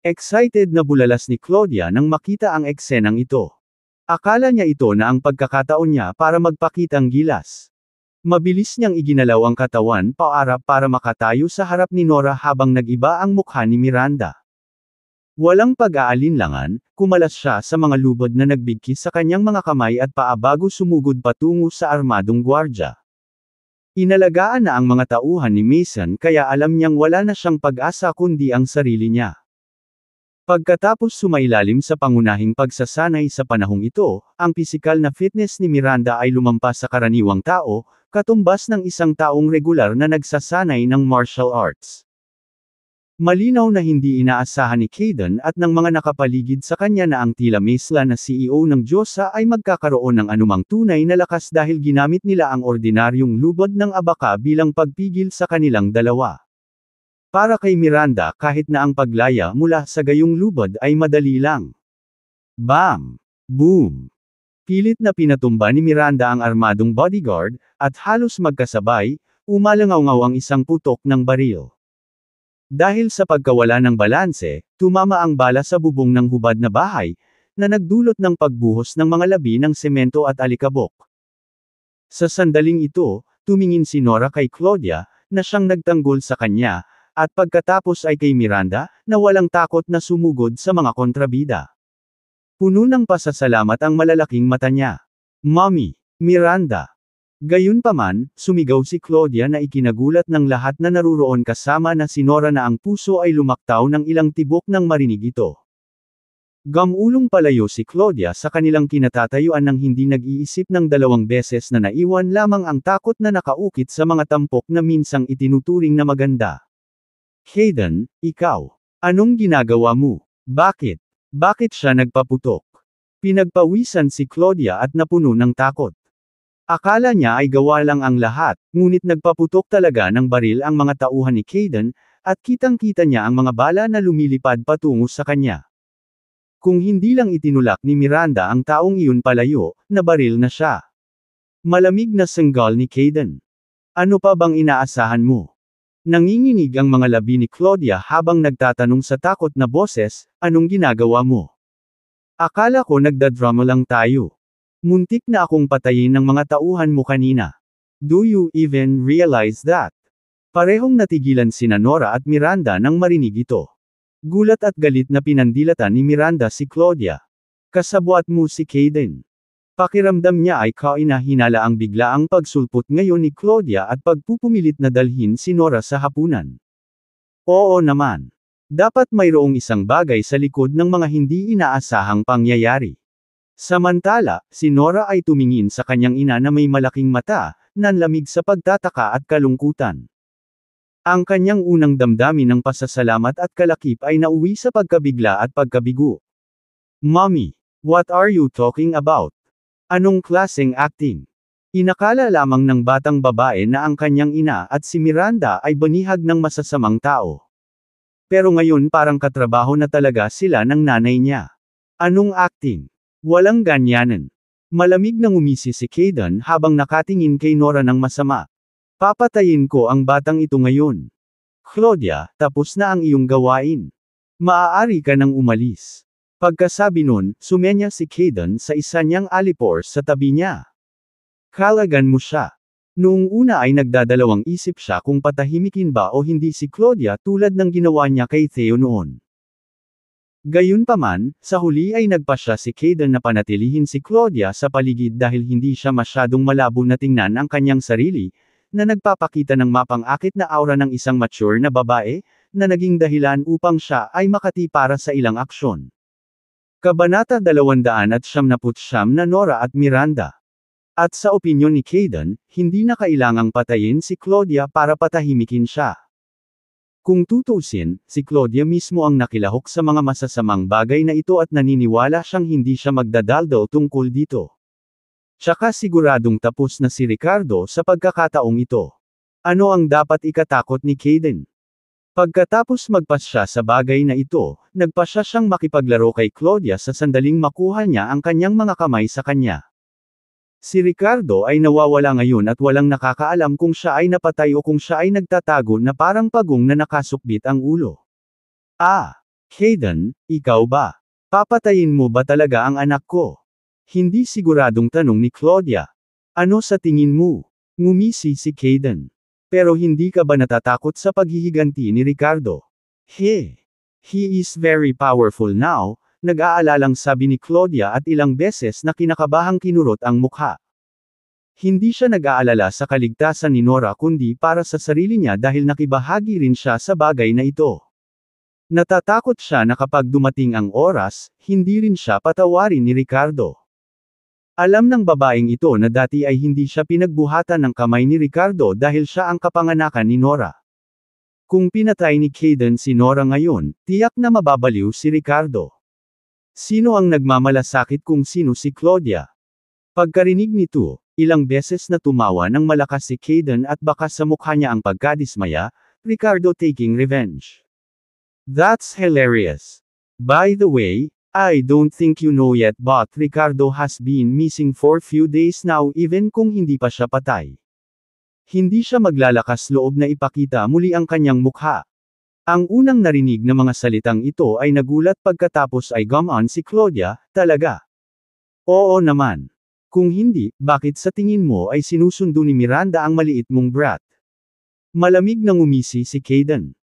Excited na bulalas ni Claudia nang makita ang eksenang ito. Akala niya ito na ang pagkakataon niya para magpakitang gilas. Mabilis niyang iginalaw ang katawan paarap para makatayo sa harap ni Nora habang nag-iba ang mukha ni Miranda. Walang pag-aalinlangan, kumalas siya sa mga lubod na nagbigkis sa kanyang mga kamay at paa bago sumugod patungo sa armadong gwardya. Inalagaan na ang mga tauhan ni Mason kaya alam niyang wala na siyang pag-asa kundi ang sarili niya. Pagkatapos sumailalim sa pangunahing pagsasanay sa panahong ito, ang pisikal na fitness ni Miranda ay lumampas sa karaniwang tao, katumbas ng isang taong regular na nagsasanay ng martial arts. Malinaw na hindi inaasahan ni Caden at ng mga nakapaligid sa kanya na ang tila mesla na CEO ng Diyosa ay magkakaroon ng anumang tunay na lakas dahil ginamit nila ang ordinaryong lubod ng abaka bilang pagpigil sa kanilang dalawa. Para kay Miranda kahit na ang paglaya mula sa gayong lubod ay madali lang. Bam! Boom! Pilit na pinatumba ni Miranda ang armadong bodyguard, at halos magkasabay, umalangaw-ngaw ang isang putok ng baril. Dahil sa pagkawala ng balanse, tumama ang bala sa bubong ng hubad na bahay, na nagdulot ng pagbuhos ng mga labi ng semento at alikabok. Sa sandaling ito, tumingin si Nora kay Claudia, na siyang nagtanggol sa kanya, at pagkatapos ay kay Miranda, na walang takot na sumugod sa mga kontrabida. Puno ng pasasalamat ang malalaking mata niya. Mommy, Miranda. Gayunpaman, sumigaw si Claudia na ikinagulat ng lahat na naruroon kasama na si Nora na ang puso ay lumaktaw ng ilang tibok nang marinig ito. Gamulong palayo si Claudia sa kanilang kinatatayuan nang hindi nag-iisip ng dalawang beses na naiwan lamang ang takot na nakaukit sa mga tampok na minsang itinuturing na maganda. Caden, ikaw. Anong ginagawa mo? Bakit? Bakit siya nagpaputok? Pinagpawisan si Claudia at napuno ng takot. Akala niya ay gawa lang ang lahat, ngunit nagpaputok talaga ng baril ang mga tauhan ni Caden, at kitang-kita niya ang mga bala na lumilipad patungo sa kanya. Kung hindi lang itinulak ni Miranda ang taong iyon palayo, nabaril na siya. Malamig na sanggal ni Caden. Ano pa bang inaasahan mo? Nanginginig ang mga labi ni Claudia habang nagtatanong sa takot na boses, anong ginagawa mo? Akala ko nagdadrama lang tayo. Muntik na akong patayin ng mga tauhan mo kanina. Do you even realize that? Parehong natigilan sina Nora at Miranda nang marinig ito. Gulat at galit na pinandilatan ni Miranda si Claudia. Kasabwat mo si Caden. Pakiramdam niya ay kainahinala ang biglaang pagsulpot ngayon ni Claudia at pagpupumilit na dalhin si Nora sa hapunan. Oo naman. Dapat mayroong isang bagay sa likod ng mga hindi inaasahang pangyayari. Samantala, si Nora ay tumingin sa kanyang ina na may malaking mata, nanlamig sa pagtataka at kalungkutan. Ang kanyang unang damdamin ng pasasalamat at kalakip ay nauwi sa pagkabigla at pagkabigo. Mommy, what are you talking about? Anong klaseng acting? Inakala lamang ng batang babae na ang kanyang ina at si Miranda ay banihag ng masasamang tao. Pero ngayon parang katrabaho na talaga sila ng nanay niya. Anong acting? Walang ganyanan. Malamig na ngumisi si Kayden habang nakatingin kay Nora ng masama. Papatayin ko ang batang ito ngayon. Claudia, tapos na ang iyong gawain. Maaari ka nang umalis. Pagkasabi nun, sumenya si Kayden sa isa niyang alipor sa tabi niya. Kalagan mo siya. Noong una ay nagdadalawang isip siya kung patahimikin ba o hindi si Claudia tulad ng ginawa niya kay Theo noon. Gayunpaman, sa huli ay nagpasya si Kayden na panatilihin si Claudia sa paligid dahil hindi siya masyadong malabo na tingnan ang kanyang sarili, na nagpapakita ng mapang-akit na aura ng isang mature na babae, na naging dahilan upang siya ay makati para sa ilang aksyon. Kabanata 299 na Nora at Miranda. At sa opinyon ni Kayden, hindi na kailangang patayin si Claudia para patahimikin siya. Kung tutuusin, si Claudia mismo ang nakilahok sa mga masasamang bagay na ito at naniniwala siyang hindi siya magdadaldal tungkol dito. Tsaka siguradong tapos na si Ricardo sa pagkakataong ito. Ano ang dapat ikatakot ni Kayden? Pagkatapos magpasya sa bagay na ito, nagpasya siyang makipaglaro kay Claudia sa sandaling makuha niya ang kanyang mga kamay sa kanya. Si Ricardo ay nawawala ngayon at walang nakakaalam kung siya ay napatay o kung siya ay nagtatago na parang pagong na nakasukbit ang ulo. Kayden, ikaw ba? Papatayin mo ba talaga ang anak ko? Hindi siguradong tanong ni Claudia. Ano sa tingin mo? Ngumisi si Kayden. Pero hindi ka ba natatakot sa paghihiganti ni Ricardo? He is very powerful now. Nag-aalalang sabi ni Claudia at ilang beses na kinakabahang kinurot ang mukha. Hindi siya nag-aalala sa kaligtasan ni Nora kundi para sa sarili niya dahil nakibahagi rin siya sa bagay na ito. Natatakot siya na kapag dumating ang oras, hindi rin siya patawarin ni Ricardo. Alam ng babaeng ito na dati ay hindi siya pinagbuhatan ng kamay ni Ricardo dahil siya ang kapanganakan ni Nora. Kung pinatay ni Kayden si Nora ngayon, tiyak na mababaliw si Ricardo. Sino ang nagmamalasakit kung sino si Claudia? Pagkarinig nito, ilang beses na tumawa ng malakas si Kayden at baka sa mukha niya ang pagkadismaya, Ricardo taking revenge. That's hilarious. By the way, I don't think you know yet but Ricardo has been missing for few days now even kung hindi pa siya patay. Hindi siya maglalakas loob na ipakita muli ang kanyang mukha. Ang unang narinig na mga salitang ito ay nagulat pagkatapos ay gumon si Claudia, talaga. Oo naman. Kung hindi, bakit sa tingin mo ay sinusundo ni Miranda ang maliit mong brat? Malamig na ngumisi si Kayden.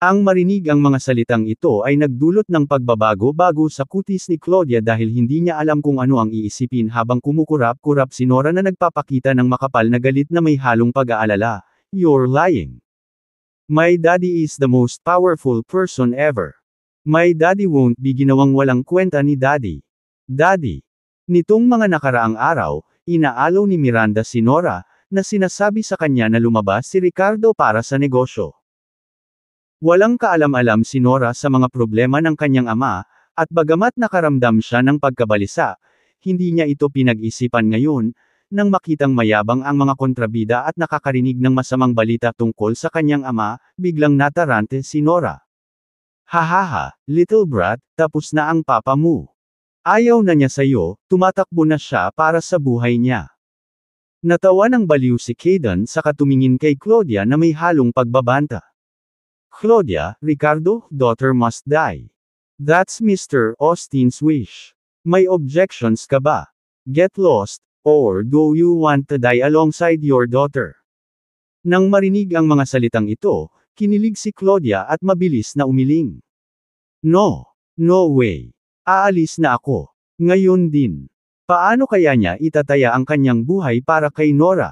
Ang marinig ang mga salitang ito ay nagdulot ng pagbabago-bago sa kutis ni Claudia dahil hindi niya alam kung ano ang iisipin habang kumukurap-kurap si Nora na nagpapakita ng makapal na galit na may halong pag-aalala. You're lying. My daddy is the most powerful person ever. My daddy won't be ginawang walang kwenta ni daddy. Daddy. Nitong mga nakaraang araw, inaalaw ni Miranda si Nora, na sinasabi sa kanya na lumabas si Ricardo para sa negosyo. Walang kaalam-alam si Nora sa mga problema ng kanyang ama, at bagamat nakaramdam siya ng pagkabalisa, hindi niya ito pinag-isipan ngayon, nang makitang mayabang ang mga kontrabida at nakakarinig ng masamang balita tungkol sa kanyang ama, biglang natarante si Nora. Hahaha, little brat, tapos na ang papa mo. Ayaw na niya sa'yo, tumatakbo na siya para sa buhay niya. Natawa ng baliw si Kayden sa katumingin kay Claudia na may halong pagbabanta. Claudia, Ricardo, daughter must die. That's Mr. Austin's wish. May objections ka ba? Get lost. Or do you want to die alongside your daughter? Nang marinig ang mga salitang ito, kinilig si Claudia at mabilis na umiling. No way. Aalis na ako. Ngayon din. Paano kaya niya itataya ang kanyang buhay para kay Nora?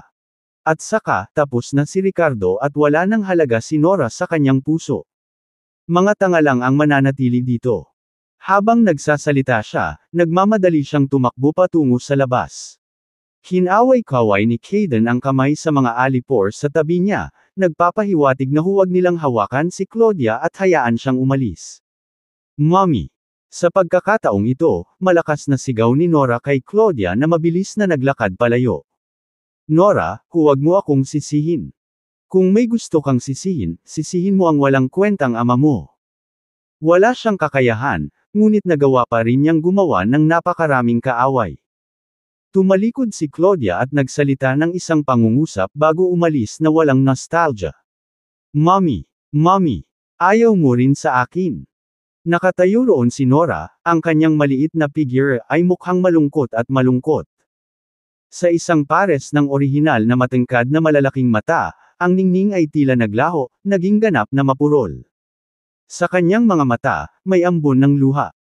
At saka, tapos na si Ricardo at wala nang halaga si Nora sa kanyang puso. Mga tanga lang ang mananatili dito. Habang nagsasalita siya, nagmamadali siyang tumakbo patungo sa labas. Hinaway-kaway ni Kayden ang kamay sa mga alipor sa tabi niya, nagpapahiwatig na huwag nilang hawakan si Claudia at hayaan siyang umalis. Mommy! Sa pagkakataong ito, malakas na sigaw ni Nora kay Claudia na mabilis na naglakad palayo. Nora, huwag mo akong sisihin. Kung may gusto kang sisihin, sisihin mo ang walang kwentang ama mo. Wala siyang kakayahan, ngunit nagawa pa rin niyang gumawa ng napakaraming kaaway. Tumalikod si Claudia at nagsalita ng isang pangungusap bago umalis na walang nostalgia. Mommy, Mommy, ayaw mo rin sa akin. Nakatayo roon si Nora, ang kanyang maliit na figure ay mukhang malungkot at malungkot. Sa isang pares ng orihinal na matangkad na malalaking mata, ang ningning ay tila naglaho, naging ganap na mapurol. Sa kanyang mga mata, may ambon ng luha.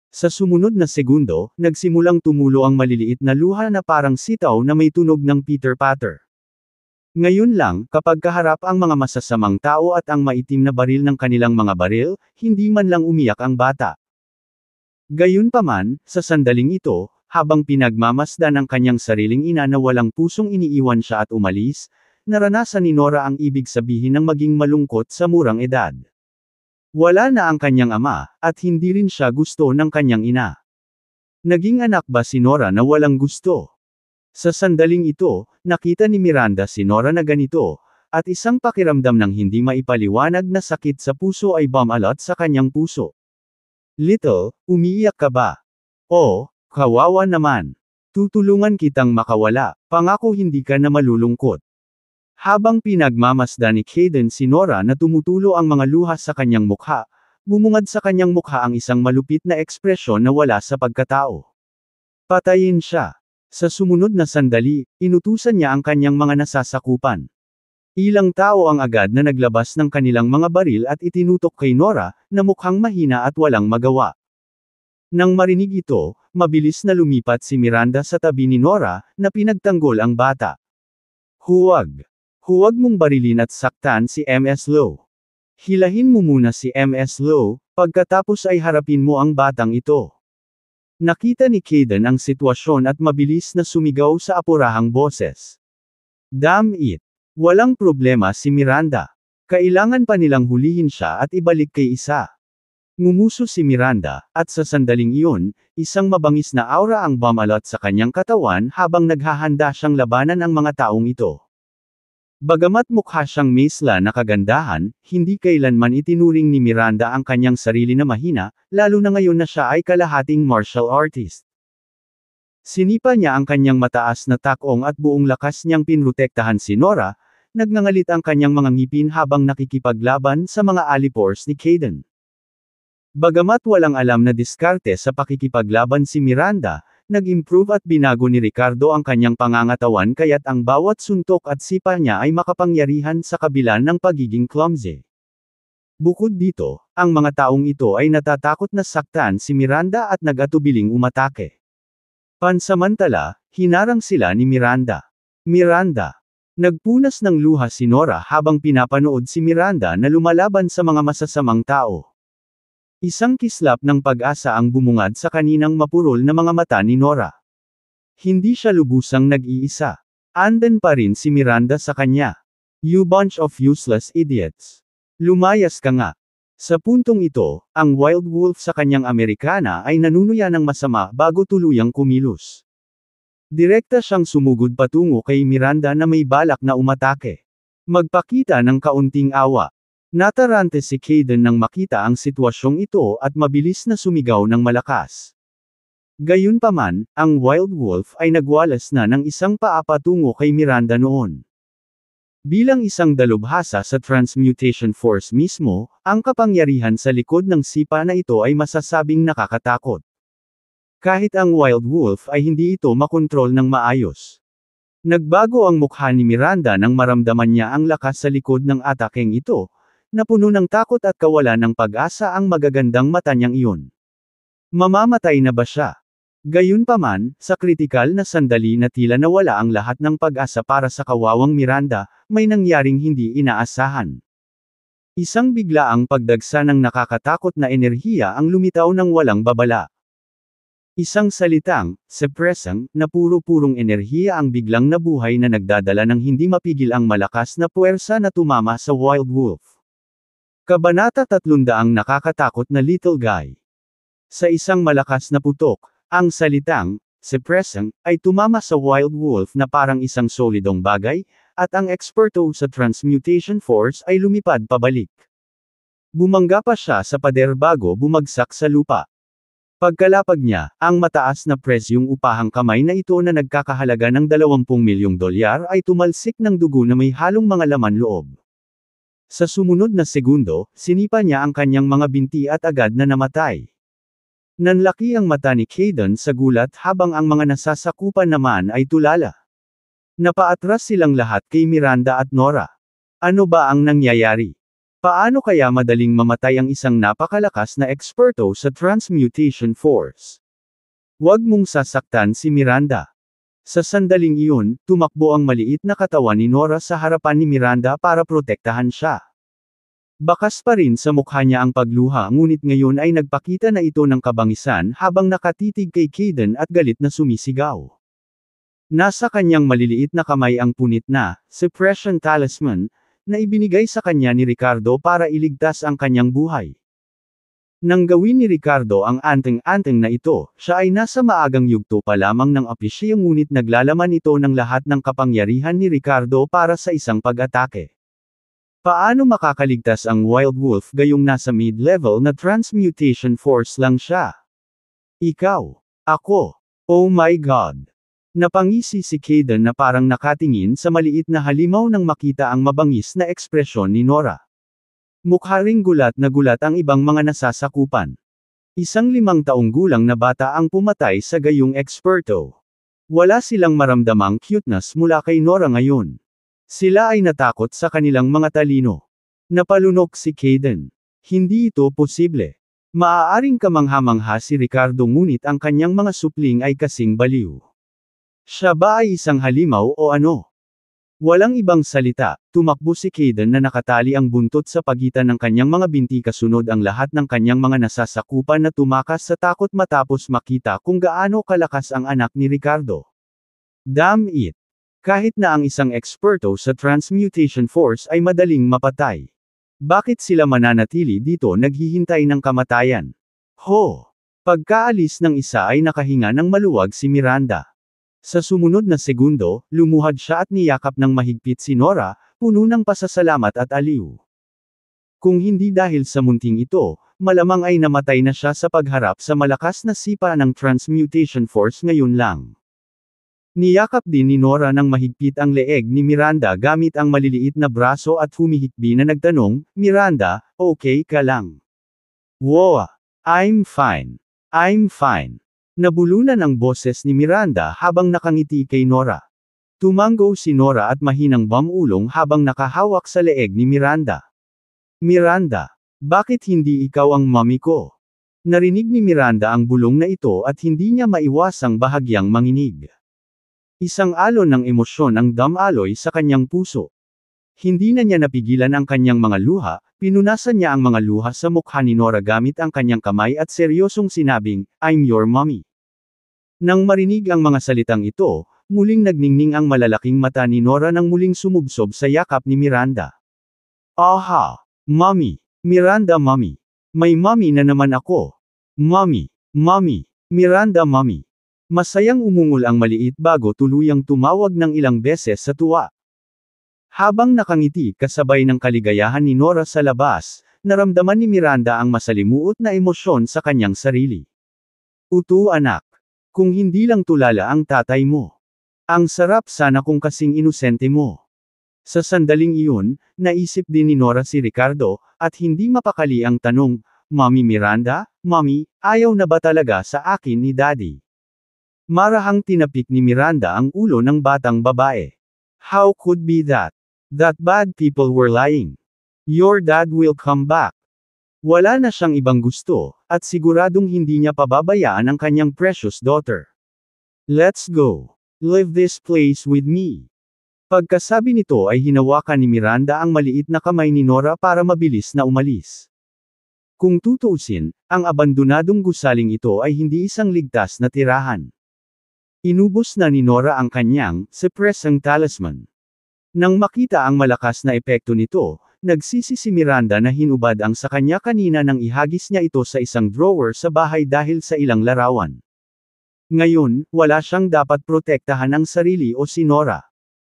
Sa sumunod na segundo, nagsimulang tumulo ang maliliit na luha na parang sitaw na may tunog ng pitter-patter. Ngayon lang, kapag kaharap ang mga masasamang tao at ang maitim na baril ng kanilang mga baril, hindi man lang umiyak ang bata. Gayunpaman, sa sandaling ito, habang pinagmamasdan ang kanyang sariling ina na walang pusong iniiwan siya at umalis, naranasan ni Nora ang ibig sabihin ng maging malungkot sa murang edad. Wala na ang kanyang ama, at hindi rin siya gusto ng kanyang ina. Naging anak ba si Nora na walang gusto? Sa sandaling ito, nakita ni Miranda si Nora na ganito, at isang pakiramdam ng hindi maipaliwanag na sakit sa puso ay bumalot sa kanyang puso. Little, umiiyak ka ba? Oh, kawawa naman. Tutulungan kitang makawala, pangako hindi ka na malulungkot. Habang pinagmamasdan ni Kayden si Nora na tumutulo ang mga luha sa kanyang mukha, bumungad sa kanyang mukha ang isang malupit na ekspresyon na wala sa pagkatao. Patayin siya. Sa sumunod na sandali, inutusan niya ang kanyang mga nasasakupan. Ilang tao ang agad na naglabas ng kanilang mga baril at itinutok kay Nora, na mukhang mahina at walang magawa. Nang marinig ito, mabilis na lumipat si Miranda sa tabi ni Nora, na pinagtanggol ang bata. Huwag! Huwag mong barilin at saktan si Ms. Lowe. Hilahin mo muna si Ms. Lowe, pagkatapos ay harapin mo ang batang ito. Nakita ni Kayden ang sitwasyon at mabilis na sumigaw sa apurahang boses. Damn it! Walang problema si Miranda. Kailangan pa nilang hulihin siya at ibalik kay isa. Ngumuso si Miranda, at sa sandaling iyon, isang mabangis na aura ang bumalot sa kanyang katawan habang naghahanda siyang labanan ang mga taong ito. Bagamat mukha siyang mesla na kagandahan, hindi kailanman itinuring ni Miranda ang kanyang sarili na mahina, lalo na ngayon na siya ay kalahating martial artist. Sinipa niya ang kanyang mataas na takong at buong lakas niyang pinrotektahan si Nora, nagngangalit ang kanyang mga ngipin habang nakikipaglaban sa mga alipors ni Kayden. Bagamat walang alam na diskarte sa pakikipaglaban si Miranda, nag-improve at binago ni Ricardo ang kanyang pangangatawan kaya't ang bawat suntok at sipa niya ay makapangyarihan sa kabila ng pagiging clumsy. Bukod dito, ang mga taong ito ay natatakot na saktan si Miranda at nag-atubiling umatake. Pansamantala, hinarang sila ni Miranda. Miranda! Nagpunas ng luha si Nora habang pinapanood si Miranda na lumalaban sa mga masasamang tao. Isang kislap ng pag-asa ang bumungad sa kaninang mapurol na mga mata ni Nora. Hindi siya lubusang nag-iisa. Andan pa rin si Miranda sa kanya. You bunch of useless idiots. Lumayas ka nga. Sa puntong ito, ang wild wolf sa kanyang Amerikana ay nanunuya ng masama bago tuluyang kumilos. Direkta siyang sumugod patungo kay Miranda na may balak na umatake. Magpakita ng kaunting awa. Natarante si Kayden nang makita ang sitwasyong ito at mabilis na sumigaw ng malakas. Gayunpaman, ang wild wolf ay nagwalas na ng isang paa patungo kay Miranda noon. Bilang isang dalubhasa sa Transmutation Force mismo, ang kapangyarihan sa likod ng sipa na ito ay masasabing nakakatakot. Kahit ang wild wolf ay hindi ito makontrol ng maayos. Nagbago ang mukha ni Miranda nang maramdaman niya ang lakas sa likod ng atakeng ito, na puno ng takot at kawalan ng pag-asa ang magagandang mata niyang iyon. Mamamatay na ba siya? Gayunpaman, sa kritikal na sandali na tila nawala ang lahat ng pag-asa para sa kawawang Miranda, may nangyaring hindi inaasahan. Isang biglaang pagdagsa ng nakakatakot na enerhiya ang lumitaw ng walang babala. Isang salitang, sepresang, na puro-purong enerhiya ang biglang nabuhay na nagdadala ng hindi mapigil ang malakas na puwersa na tumama sa Wild Wolf. Kabanata 300 nakakatakot na Little Guy. Sa isang malakas na putok, ang salitang, sepresang, ay tumama sa Wild Wolf na parang isang solidong bagay, at ang eksperto sa Transmutation Force ay lumipad pabalik. Bumangga pa siya sa pader bago bumagsak sa lupa. Pagkalapag niya, ang mataas na presyong upahang kamay na ito na nagkakahalaga ng 20 milyong dolyar ay tumalsik ng dugo na may halong mga laman loob. Sa sumunod na segundo, sinipa niya ang kanyang mga binti at agad na namatay. Nanlaki ang mata ni Kayden sa gulat habang ang mga nasasakupan naman ay tulala. Napaatras silang lahat kay Miranda at Nora. Ano ba ang nangyayari? Paano kaya madaling mamatay ang isang napakalakas na eksperto sa Transmutation Force? Huwag mong sasaktan si Miranda. Sa sandaling iyon, tumakbo ang maliit na katawan ni Nora sa harapan ni Miranda para protektahan siya. Bakas pa rin sa mukha niya ang pagluha ngunit ngayon ay nagpakita na ito ng kabangisan habang nakatitig kay Kayden at galit na sumisigaw. Nasa kanyang maliliit na kamay ang punit na, Suppression Talisman, na ibinigay sa kanya ni Ricardo para iligtas ang kanyang buhay. Nang gawin ni Ricardo ang anteng-anteng na ito, siya ay nasa maagang yugto pa lamang ng apisya ngunit naglalaman ito ng lahat ng kapangyarihan ni Ricardo para sa isang pag-atake. Paano makakaligtas ang Wild Wolf gayong nasa mid-level na Transmutation Force lang siya? Ikaw. Ako. Oh my God. Napangisi si Kayden na parang nakatingin sa maliit na halimaw nang makita ang mabangis na ekspresyon ni Nora. Mukha ring gulat na gulat ang ibang mga nasasakupan. Isang 5 taong gulang na bata ang pumatay sa gayong eksperto. Wala silang maramdamang cuteness mula kay Nora ngayon. Sila ay natakot sa kanilang mga talino. Napalunok si Kayden. Hindi ito posible. Maaaring kamangha-mangha si Ricardo ngunit ang kanyang mga supling ay kasing baliw. Siya ba ay isang halimaw o ano? Walang ibang salita, tumakbo si Kayden na nakatali ang buntot sa pagitan ng kanyang mga binti kasunod ang lahat ng kanyang mga nasasakupan na tumakas sa takot matapos makita kung gaano kalakas ang anak ni Ricardo. Damn it! Kahit na ang isang eksperto sa Transmutation Force ay madaling mapatay. Bakit sila mananatili dito naghihintay ng kamatayan? Ho! Pagkaalis ng isa ay nakahinga ng maluwag si Miranda. Sa sumunod na segundo, lumuhad siya at niyakap ng mahigpit si Nora, puno ng pasasalamat at aliw. Kung hindi dahil sa munting ito, malamang ay namatay na siya sa pagharap sa malakas na sipa ng Transmutation Force ngayon lang. Niyakap din ni Nora ng mahigpit ang leeg ni Miranda gamit ang maliliit na braso at humihikbi na nagtanong, Miranda, okay ka lang? Wow! I'm fine. I'm fine. Nabulunan ang boses ni Miranda habang nakangiti kay Nora. Tumango si Nora at mahinang bamulong habang nakahawak sa leeg ni Miranda. Miranda, bakit hindi ikaw ang mommy ko? Narinig ni Miranda ang bulong na ito at hindi niya maiwasang bahagyang manginig. Isang alon ng emosyon ang damaloy sa kanyang puso. Hindi na niya napigilan ang kanyang mga luha, pinunasan niya ang mga luha sa mukha ni Nora gamit ang kanyang kamay at seryosong sinabing, I'm your mommy. Nang marinig ang mga salitang ito, muling nagningning ang malalaking mata ni Nora nang muling sumubsob sa yakap ni Miranda. Aha! Mommy! Miranda mommy! May mommy na naman ako! Mommy! Mommy! Miranda mommy! Masayang umungol ang maliit bago tuluyang tumawag ng ilang beses sa tuwa. Habang nakangiti kasabay ng kaligayahan ni Nora sa labas, naramdaman ni Miranda ang masalimuot na emosyon sa kanyang sarili. Utu anak! Kung hindi lang tulala ang tatay mo. Ang sarap sana kung kasing inosente mo. Sa sandaling iyon, naisip din ni Nora si Ricardo, at hindi mapakali ang tanong, Mommy Miranda, Mommy, ayaw na ba talaga sa akin ni Daddy? Marahang tinapik ni Miranda ang ulo ng batang babae. How could be that? That bad people were lying. Your dad will come back. Wala na siyang ibang gusto, at siguradong hindi niya pababayaan ang kanyang precious daughter. Let's go. Leave this place with me. Pagkasabi nito ay hinawakan ni Miranda ang maliit na kamay ni Nora para mabilis na umalis. Kung tutuusin, ang abandonadong gusaling ito ay hindi isang ligtas na tirahan. Inubos na ni Nora ang kanyang suppressing talisman. Nang makita ang malakas na epekto nito, nagsisi si Miranda na hinubad ang sa kanya kanina nang ihagis niya ito sa isang drawer sa bahay dahil sa ilang larawan. Ngayon, wala siyang dapat protektahan ang sarili o si Nora.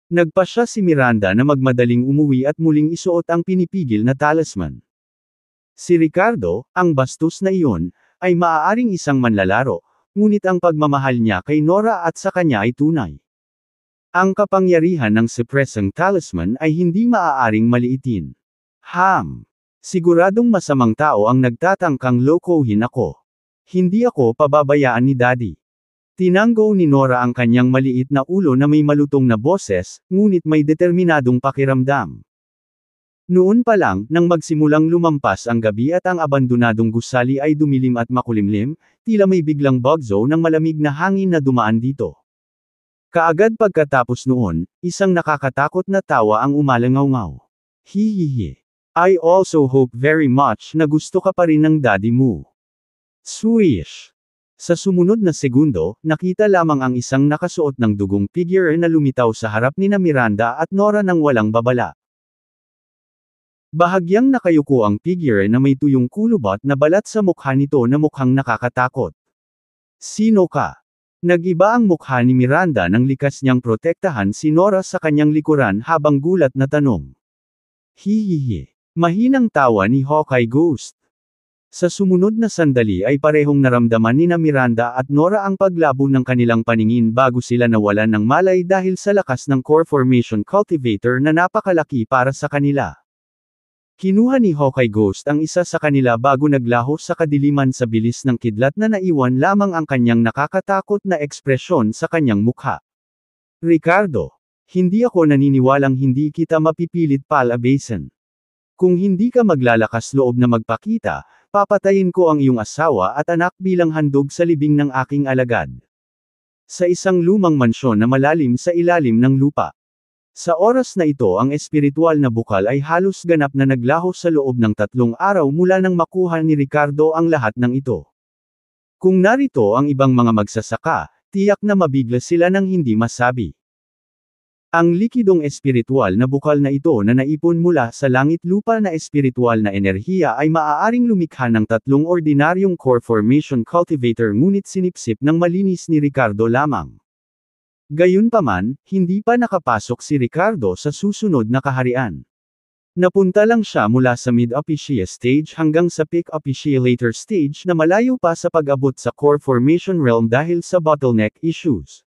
Nagpasya si Miranda na magmadaling umuwi at muling isuot ang pinipigil na talisman. Si Ricardo, ang bastos na iyon, ay maaaring isang manlalaro, ngunit ang pagmamahal niya kay Nora at sa kanya ay tunay. Ang kapangyarihan ng suppressing talisman ay hindi maaaring maliitin. Siguradong masamang tao ang nagtatangkang lokohin ako. Hindi ako pababayaan ni Daddy. Tinanggo ni Nora ang kanyang maliit na ulo na may malutong na boses, ngunit may determinadong pakiramdam. Noon pa lang, nang magsimulang lumampas ang gabi at ang abandonadong gusali ay dumilim at makulimlim, tila may biglang bagzo ng malamig na hangin na dumaan dito. Kaagad pagkatapos noon, isang nakakatakot na tawa ang umalangaw-ngaw. Hihihi. I also hope very much na gusto ka pa rin ng daddy mo. Swish! Sa sumunod na segundo, nakita lamang ang isang nakasuot ng dugong figure na lumitaw sa harap ni Miranda at Nora nang walang babala. Bahagyang nakayuko ang figure na may tuyong kulubot na balat sa mukha nito na mukhang nakakatakot. Sino ka? Nag-iba ang mukha ni Miranda nang likas niyang protektahan si Nora sa kanyang likuran habang gulat na tanong. Hihihi. Mahinang tawa ni Hawkeye Ghost. Sa sumunod na sandali ay parehong naramdaman ni Miranda at Nora ang paglabo ng kanilang paningin bago sila nawalan ng malay dahil sa lakas ng core formation cultivator na napakalaki para sa kanila. Kinuha ni Hawkeye Ghost ang isa sa kanila bago naglaho sa kadiliman sa bilis ng kidlat na naiwan lamang ang kanyang nakakatakot na ekspresyon sa kanyang mukha. Ricardo, hindi ako naniniwalang hindi kita mapipilit palabasin. Kung hindi ka maglalakas loob na magpakita, papatayin ko ang iyong asawa at anak bilang handog sa libing ng aking alagad. Sa isang lumang mansyon na malalim sa ilalim ng lupa. Sa oras na ito ang espiritual na bukal ay halos ganap na naglaho sa loob ng 3 araw mula nang makuha ni Ricardo ang lahat ng ito. Kung narito ang ibang mga magsasaka, tiyak na mabigla sila nang hindi masabi. Ang likidong espiritual na bukal na ito na naipon mula sa langit-lupa na espiritual na enerhiya ay maaaring lumikha ng 3 ordinaryong core formation cultivator ngunit sinipsip ng malinis ni Ricardo lamang. Gayunpaman, hindi pa nakapasok si Ricardo sa susunod na kaharian. Napunta lang siya mula sa mid-official stage hanggang sa peak-officialator stage na malayo pa sa pag-abot sa core formation realm dahil sa bottleneck issues.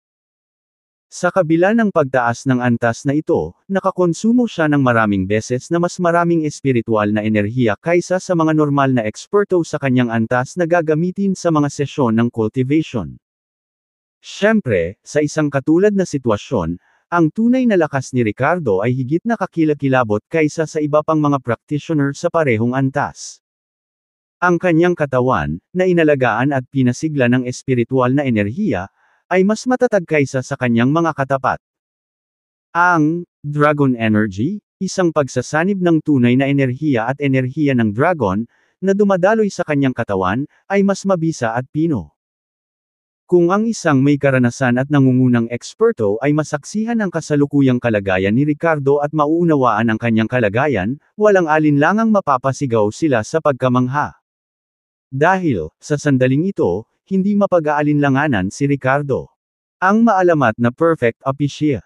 Sa kabila ng pagtaas ng antas na ito, nakakonsumo siya ng maraming beses na mas maraming espiritual na enerhiya kaysa sa mga normal na eksperto sa kanyang antas na gagamitin sa mga sesyon ng cultivation. Siyempre, sa isang katulad na sitwasyon, ang tunay na lakas ni Ricardo ay higit na kakilakilabot kaysa sa iba pang mga practitioner sa parehong antas. Ang kanyang katawan, na inalagaan at pinasigla ng espiritual na enerhiya, ay mas matatag kaysa sa kanyang mga katapat. Ang Dragon Energy, isang pagsasanib ng tunay na enerhiya at enerhiya ng dragon, na dumadaloy sa kanyang katawan, ay mas mabisa at pino. Kung ang isang may karanasan at nangungunang eksperto ay masaksihan ang kasalukuyang kalagayan ni Ricardo at mauunawaan ang kanyang kalagayan, walang alinlangang mapapasigaw sila sa pagkamangha. Dahil, sa sandaling ito, hindi mapag-aalinlanganan si Ricardo. Ang maalamat na perfect official.